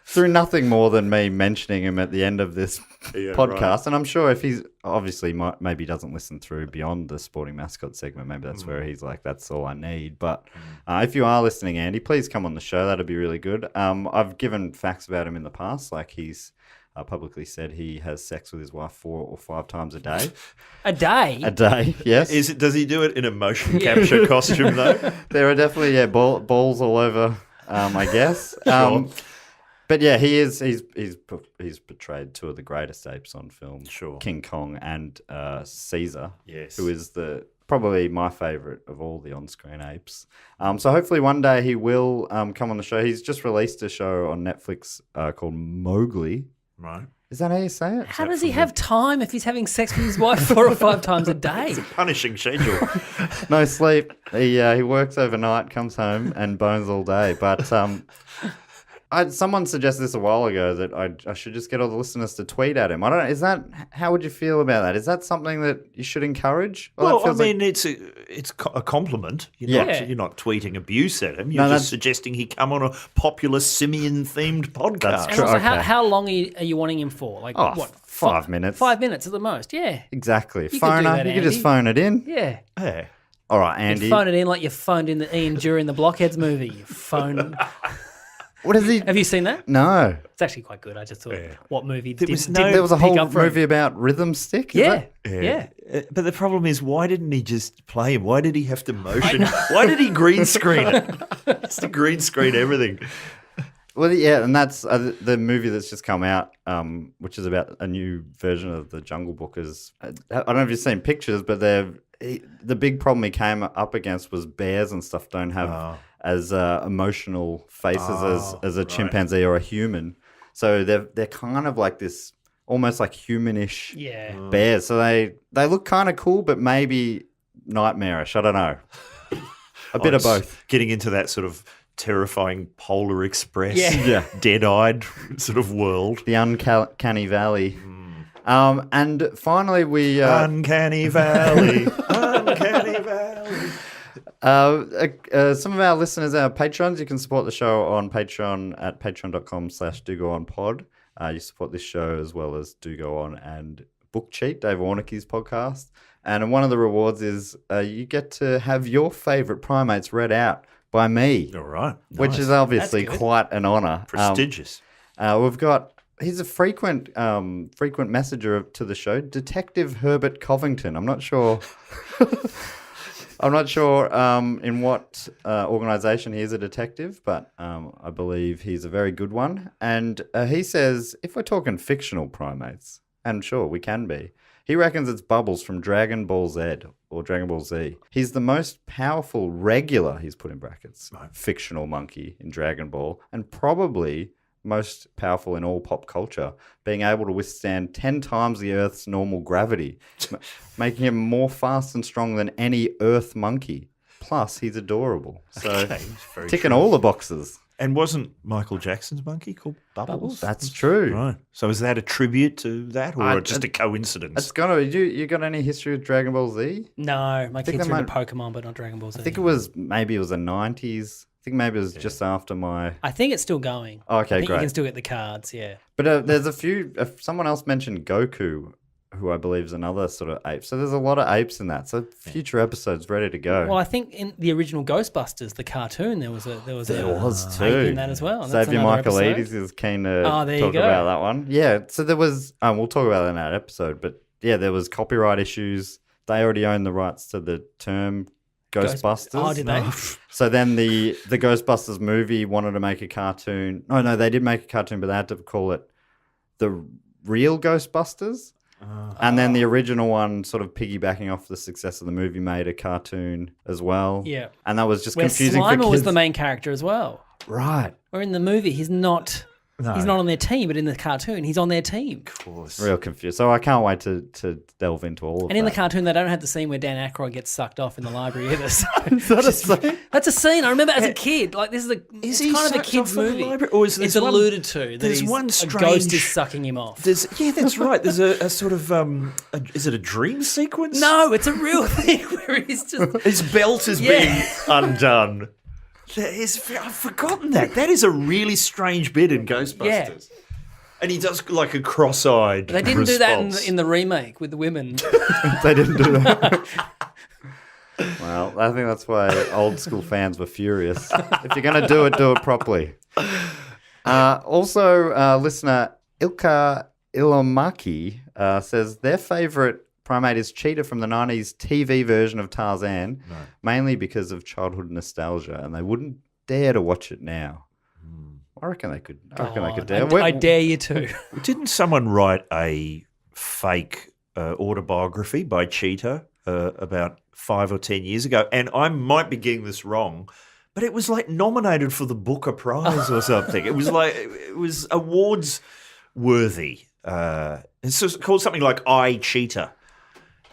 Through nothing more than me mentioning him at the end of this podcast. Right. And I'm sure if he's obviously maybe doesn't listen through beyond the sporting mascot segment, maybe that's where he's like, that's all I need. But if you are listening, Andy, please come on the show. That'd be really good. I've given facts about him in the past, like he's publicly said he has sex with his wife 4 or 5 times a day. A day? A day, yes. Does he do it in a motion capture costume though? There are definitely balls all over, I guess. Sure. But yeah, he's portrayed 2 of the greatest apes on film, sure, King Kong and Caesar, yes, who is probably my favourite of all the on-screen apes. So hopefully one day he will come on the show. He's just released a show on Netflix called Mowgli. Right. Is that how you say it? How does he have time if he's having sex with his wife 4 or 5 times a day? It's a punishing schedule. No sleep. He works overnight, comes home and bones all day. But someone suggested this a while ago that I should just get all the listeners to tweet at him. I don't know. How would you feel about that? Is that something that you should encourage? Well, I mean, it's a compliment. You're not tweeting abuse at him. You're just suggesting he come on a popular simian-themed podcast. That's true. Also, okay. how long are you wanting him for? Like what? 5 minutes. 5 minutes at the most. Yeah. Exactly. You could do that, you could just phone it in. Yeah. Yeah. All right, Andy. You phone it in like you phoned in the Ian during the Blockheads movie. You phone. What is he? Have you seen that? No. It's actually quite good. I just thought, what movie There was a whole movie about Rhythm Stick? Yeah. But the problem is, why didn't he just play him? Why did he have to motion? Why did he green screen it? Just to green screen everything. Well, yeah, and that's the movie that's just come out, which is about a new version of the Jungle Book. I don't know if you've seen pictures, but the big problem he came up against was bears and stuff don't have as emotional faces as a chimpanzee or a human. So they're kind of like this, almost like humanish bears. So they look kind of cool, but maybe nightmarish. I don't know. A bit of both. Getting into that sort of terrifying Polar Express, dead-eyed sort of world. The Uncanny Valley. And finally we... Uncanny Valley, Uncanny Valley. Some of our listeners are patrons. You can support the show on Patreon at patreon.com/dogoonpod. You support this show as well as Do Go On and Book Cheat, Dave Warnicki's podcast. And one of the rewards is you get to have your favourite primates read out by me. All right. Which is obviously quite an honour. Prestigious. We've got... He's a frequent messenger to the show, Detective Herbert Covington. I'm not sure in what organisation he is a detective, but I believe he's a very good one. And he says, if we're talking fictional primates, and sure, we can be, He reckons it's Bubbles from Dragon Ball Z or Dragon Ball Z. He's the most powerful regular, he's put in brackets, fictional monkey in Dragon Ball, and probably most powerful in all pop culture, being able to withstand 10 times the Earth's normal gravity, making him more fast and strong than any Earth monkey. Plus, he's adorable. So, Okay, very ticking true. all the boxes. And wasn't Michael Jackson's monkey called Bubbles? That's true. Right. So is that a tribute to that or just a coincidence? It's gonna. You got any history with Dragon Ball Z? No, my think kids they are into might- Pokemon, but not Dragon Ball Z. I think it was the 90s. I think maybe it was just after my. I think it's still going. Oh, okay, I think great. You can still get the cards, yeah. But there's a few. Someone else mentioned Goku, who I believe is another sort of ape. So there's a lot of apes in that. So future episodes ready to go. Well, I think in the original Ghostbusters, the cartoon, there was too. ape in that as well. That's Xavier another episode. Michaelides is keen to Oh, there you talk go. about that one. Yeah, so there was, we'll talk about that in that episode, but yeah, there was copyright issues. They already own the rights to the term Ghostbusters. Oh, did they? So then the Ghostbusters movie wanted to make a cartoon. No, they did make a cartoon, but they had to call it The Real Ghostbusters. And then the original one, sort of piggybacking off the success of the movie, made a cartoon as well. Yeah. And that was just Where confusing for Slimer kids. was the main character as well. Right. Where in the movie, he's not on their team, but in the cartoon, he's on their team. Of course. Real confused. So I can't wait to delve into all of And in the that. cartoon, they don't have the scene where Dan Aykroyd gets sucked off in the library either. So Is that a scene? that's a scene I remember as a kid. Like this is it's he kind of a sucked kid's off in the movie. library? Or is It's there's one- alluded to that there's he's, one a ghost strange- is sucking him off. Yeah, that's right. There's a sort of is it a dream sequence? No, it's a real thing where he's just His belt is Yeah. being undone. I've forgotten that. That is a really strange bit in Ghostbusters. Yeah. And he does like a cross-eyed They didn't do that response. in the remake with the women. They didn't do that. Well, I think that's why old school fans were furious. If you're going to do it properly. Also, listener Ilka Ilomaki says their favourite primate is Cheetah from the 90s TV version of Tarzan, mainly because of childhood nostalgia, and they wouldn't dare to watch it now. I reckon they could. I reckon they could dare. I dare you to. Didn't someone write a fake autobiography by Cheetah about 5 or 10 years ago? And I might be getting this wrong, but it was like nominated for the Booker Prize or something. It was awards worthy. It's called something like I Cheetah.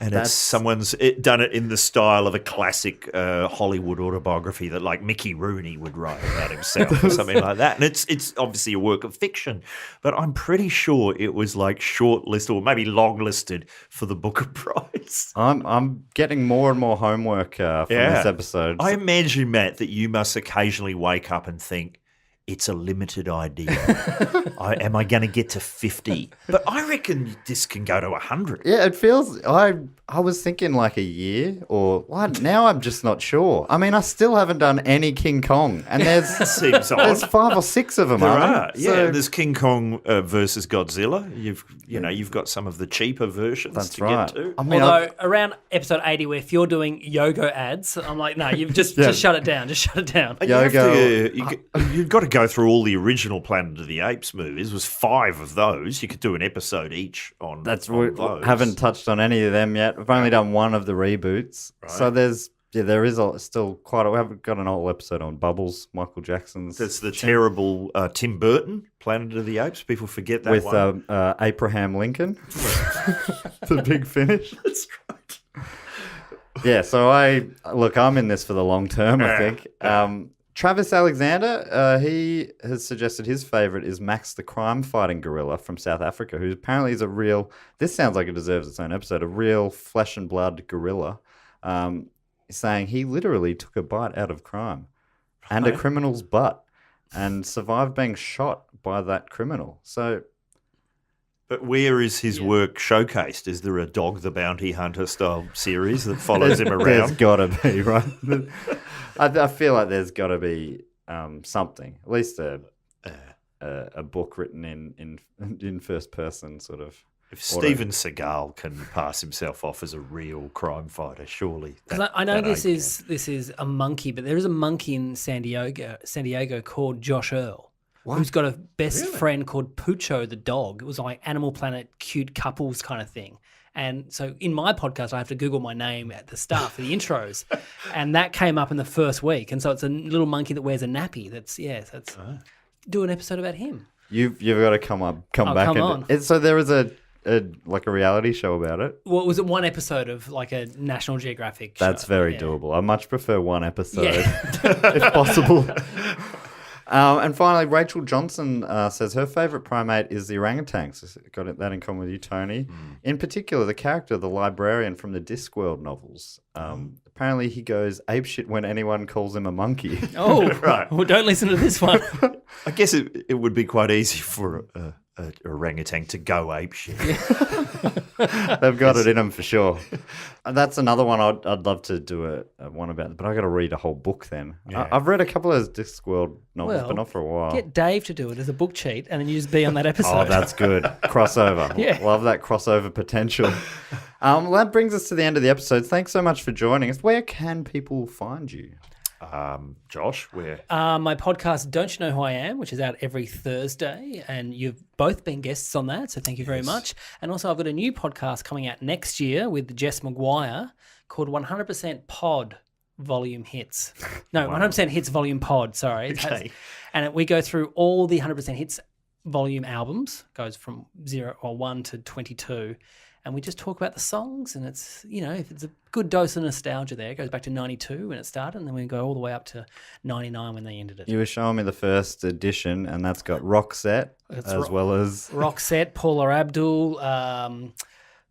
And someone's done it in the style of a classic Hollywood autobiography that like Mickey Rooney would write about himself or something like that. And it's obviously a work of fiction, but I'm pretty sure it was like shortlisted or maybe longlisted for the Booker Prize. I'm getting more and more homework from this episode. I imagine, Matt, that you must occasionally wake up and think, it's a limited idea. Am I going to get to 50? But I reckon this can go to 100. Yeah, it feels. I was thinking like a year or now I'm just not sure. I mean, I still haven't done any King Kong, and Seems there's odd. 5 or 6 of them. There aren't are, there? yeah. So- There's King Kong versus Godzilla. You've got some of the cheaper versions That's to right. get to. I mean, Although around episode 80, where if you're doing Yogo ads, I'm like, no, you've just shut it down. Just shut it down. You've got to go through all the original Planet of the Apes movies. There was 5 of those. You could do an episode each on. That's on we those. haven't touched on any of them yet. We've only done one of the reboots, so there is still quite. We haven't got an old episode on Bubbles, Michael Jackson's. That's the terrible Tim Burton Planet of the Apes. People forget that with one. Abraham Lincoln, the big finish. That's right. Yeah, so I'm in this for the long term, I think. Travis Alexander, he has suggested his favourite is Max the crime-fighting gorilla from South Africa, who apparently is this sounds like it deserves its own episode, a real flesh and blood gorilla, saying he literally took a bite out of crime and a criminal's butt and survived being shot by that criminal. So... But where is his work showcased? Is there a Dog the Bounty Hunter style series that follows him There's around? got to be, right? I feel like there's got to be something, at least a book written in first person, sort of. If Steven Seagal can pass himself off as a real crime fighter, surely. Because I know this is a monkey, but there is a monkey in San Diego called Josh Earl. Who's got a best friend called Pucho the dog. It was like Animal Planet cute couples kind of thing. And so in my podcast, I have to Google my name at the start for the intros. And that came up in the first week. And so it's a little monkey that wears a nappy. Do an episode about him. You've got to come back. Come on. So there was a reality show about it. Well, was it one episode of like a National Geographic show? That's very doable. I much prefer one episode if possible. And finally, Rachel Johnson says her favourite primate is the orangutan. So got that in common with you, Tony. In particular, the character, the librarian from the Discworld novels. Apparently, he goes apeshit when anyone calls him a monkey. Oh, Right. Well, don't listen to this one. I guess it would be quite easy for a orangutan to go apeshit. They've got it in them for sure. That's another one I'd love to do one about, but I got to read a whole book then. Yeah. I've read a couple of Discworld novels, Well, but not for a while. Get Dave to do it as a book cheat, and then you just be on that episode. Oh, that's good. Crossover. Yeah. Love that crossover potential. Well, that brings us to the end of the episode. Thanks so much for joining us. Where can people find you? Josh, where? My podcast, Don't You Know Who I Am, which is out every Thursday, and you've both been guests on that, so thank you very much. And also I've got a new podcast coming out next year with Jess Maguire called 100% Pod Volume Hits. No, 100% Hits Volume Pod, sorry. Okay. And we go through all the 100% Hits volume albums, goes from 1 to 22. And we just talk about the songs, and it's, if it's a good dose of nostalgia there, it goes back to 92 when it started, and then we go all the way up to 99 when they ended it. You were showing me the first edition, and that's got Roxette well as... Roxette, Paula Abdul,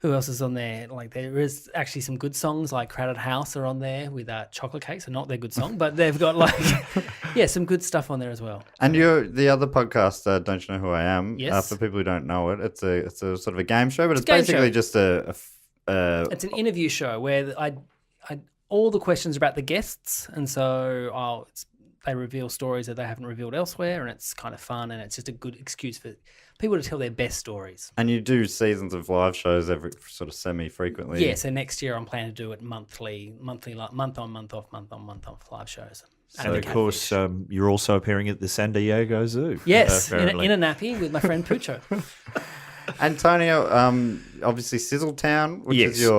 who else is on there? Like, there is actually some good songs, like Crowded House are on there with Chocolate Cake, so not their good song, but they've got, some good stuff on there as well. And the other podcast, Don't You Know Who I Am? Yes. For people who don't know it, it's a sort of a game show, but it's a game basically show. just It's an interview show where all the questions are about the guests, and so they reveal stories that they haven't revealed elsewhere, and it's kind of fun, and it's just a good excuse for people to tell their best stories. And you do seasons of live shows every sort of semi-frequently. Yeah, so next year I'm planning to do it monthly, month on, month off live shows. So, of course, you're also appearing at the San Diego Zoo. Yes, in apparently. a nappy with my friend Pucho. Antonio, obviously Sizzletown, which Yes. is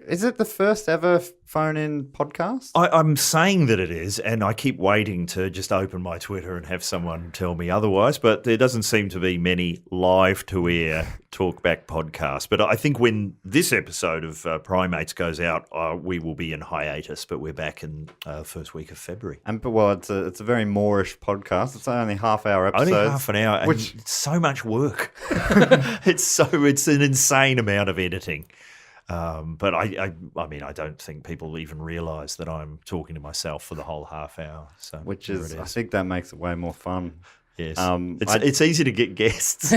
is it the first ever phone-in podcast? I'm saying that it is, and I keep waiting to just open my Twitter and have someone tell me otherwise, but there doesn't seem to be many live-to-air talkback podcasts. But I think when this episode of Primates goes out, we will be in hiatus, but we're back in first week of February. It's a very Moorish podcast. It's only half-hour episodes. Only half an hour, and it's so much work. It's an insane amount of editing. But I mean, I don't think people even realise that I'm talking to myself for the whole half hour. So Which there is, it I think that makes it way more fun. Yes, it's easy to get guests.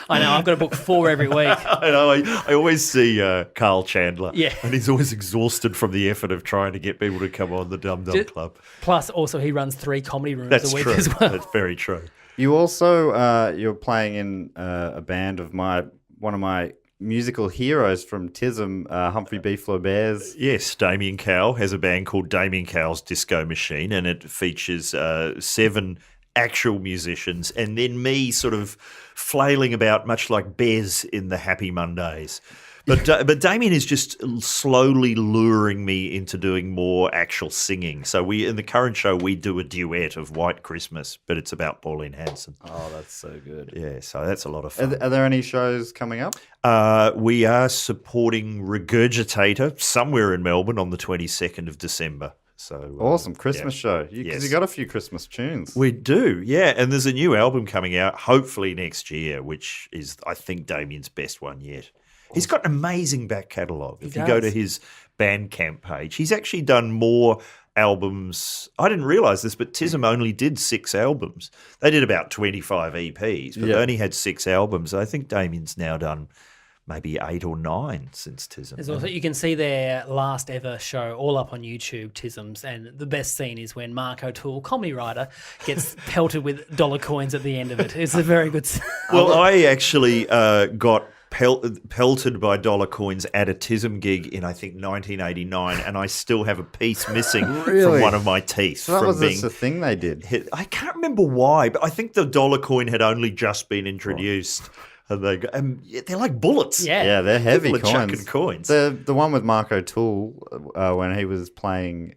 I know, I've got to book 4 every week. I know. I always see Carl Chandler, Yeah. and he's always exhausted from the effort of trying to get people to come on the Dum Dum Club. Plus, also, he runs 3 comedy rooms That's a week true. as well. That's very true. You also you're playing in a band of one of my musical heroes from TISM, Humphrey B. Flaubert's. Yes, Damien Cowell has a band called Damien Cowell's Disco Machine, and it features 7 actual musicians and then me sort of flailing about much like Bez in the Happy Mondays. But Damien is just slowly luring me into doing more actual singing. So in the current show, we do a duet of White Christmas, but it's about Pauline Hanson. Oh, that's so good. Yeah, so that's a lot of fun. Are there any shows coming up? We are supporting Regurgitator somewhere in Melbourne on the 22nd of December. So Awesome. Christmas show. Because Yes. you got a few Christmas tunes. We do, yeah. And there's a new album coming out, hopefully next year, which is, I think, Damien's best one yet. He's got an amazing back catalogue. If you go to his Bandcamp page, he's actually done more albums. I didn't realise this, but TISM only did 6 albums. They did about 25 EPs, but they only had 6 albums. I think Damien's now done maybe 8 or 9 since TISM. There's also, you can see their last ever show all up on YouTube, TISM's, and the best scene is when Mark O'Toole, comedy writer, gets pelted with dollar coins at the end of it. It's a very good scene. Well, I actually got pelted by dollar coins at a TISM gig in, I think, 1989, and I still have a piece missing Really? from one of my teeth. So that from was being just a thing they did. hit. I can't remember why, but I think the dollar coin had only just been introduced. And they go, they're like bullets. Yeah. Yeah, they're heavy People are coins. chucking coins. The one with Marco Tool when he was playing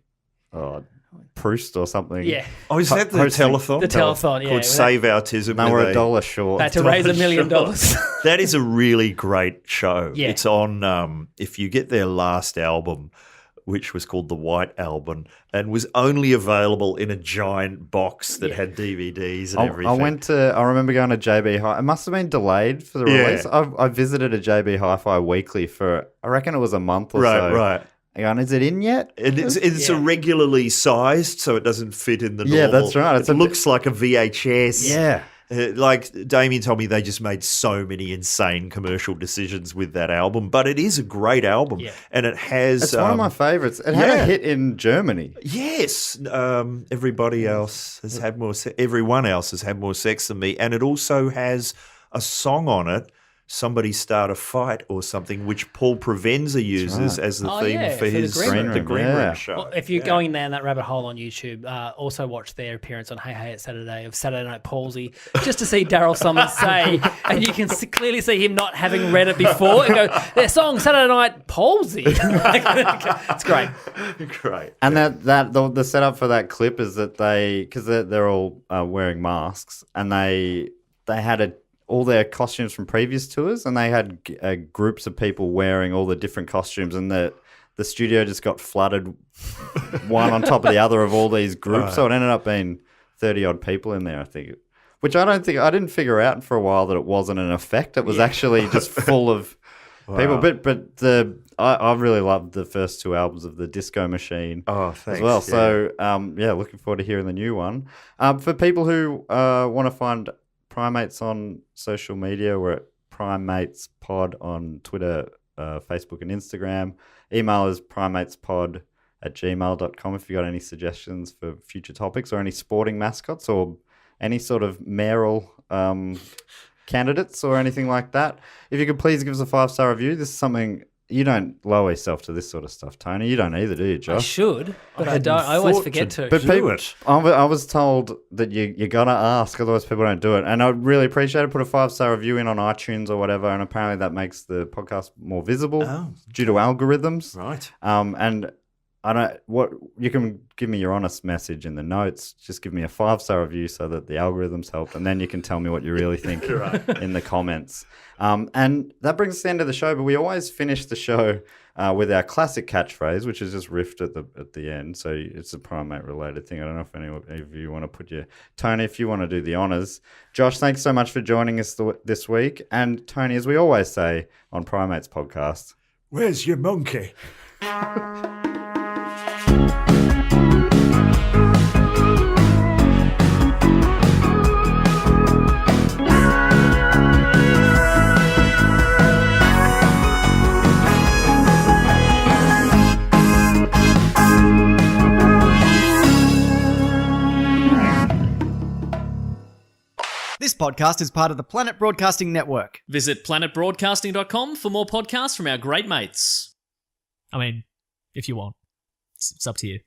Proust or something. Yeah. Oh, is that the hosting- telethon? The telethon, yeah. Called Save Autism. They where were they- $1 short. Had to raise $1 million. That is a really great show. Yeah. It's on, if you get their last album, which was called The White Album, and was only available in a giant box that had DVDs and everything. I remember going to JB Hi. It must have been delayed for the Yeah. release. I visited a JB Hi-Fi weekly for, I reckon it was a month or so. Right. Going, is it in yet? It's Yeah. irregularly sized, so it doesn't fit in the normal. Yeah, that's right. It looks like a VHS. Yeah. Like Damien told me, they just made so many insane commercial decisions with that album, but it is a great album, and it has. It's one of my favourites. It had a hit in Germany. Yes, everybody else has had more. Everyone else has had more sex than me, and it also has a song on it. Somebody Start a Fight or something, which Paul Provenza uses as the theme for the his Green Room, Green yeah. Room show. Well, if you're going down that rabbit hole on YouTube, also watch their appearance on Hey Hey It's Saturday of Saturday Night Palsy, just to see Daryl Summers say, and you can clearly see him not having read it before, and go, their song Saturday Night Palsy. It's great. Great. And the setup for that clip is that because they're all wearing masks, and they had all their costumes from previous tours, and they had groups of people wearing all the different costumes, and the studio just got flooded one on top of the other of all these groups. So it ended up being 30 odd people in there, I think. Which I didn't figure out for a while that it wasn't an effect. It was actually just full of people. But I really loved the first two albums of the Disco Machine as well. So looking forward to hearing the new one. For people who want to find Primates on social media, we're at Primates Pod on Twitter, Facebook and Instagram. Email is primatespod@gmail.com if you've got any suggestions for future topics or any sporting mascots or any sort of mayoral candidates or anything like that. If you could please give us a 5-star review. This is something you don't lower yourself to this sort of stuff, Tony. You don't either, do you, I Josh? should, but I don't. I always forget to. But I was told that you got to ask, otherwise people don't do it. And I'd really appreciate it. Put a 5-star review in on iTunes or whatever, and apparently that makes the podcast more visible due to algorithms. Right. And I don't. You can give me your honest message in the notes. Just give me a 5-star review so that the algorithms help, and then you can tell me what you really think in the comments. And that brings us to the end of the show. But we always finish the show with our classic catchphrase, which is just riffed at the end. So it's a primate related thing. I don't know if any of you want to put your Tony, if you want to do the honors. Josh, thanks so much for joining us this week. And Tony, as we always say on Primates Podcast, where's your monkey? This podcast is part of the Planet Broadcasting Network. Visit planetbroadcasting.com for more podcasts from our great mates. I mean, if you want. It's up to you.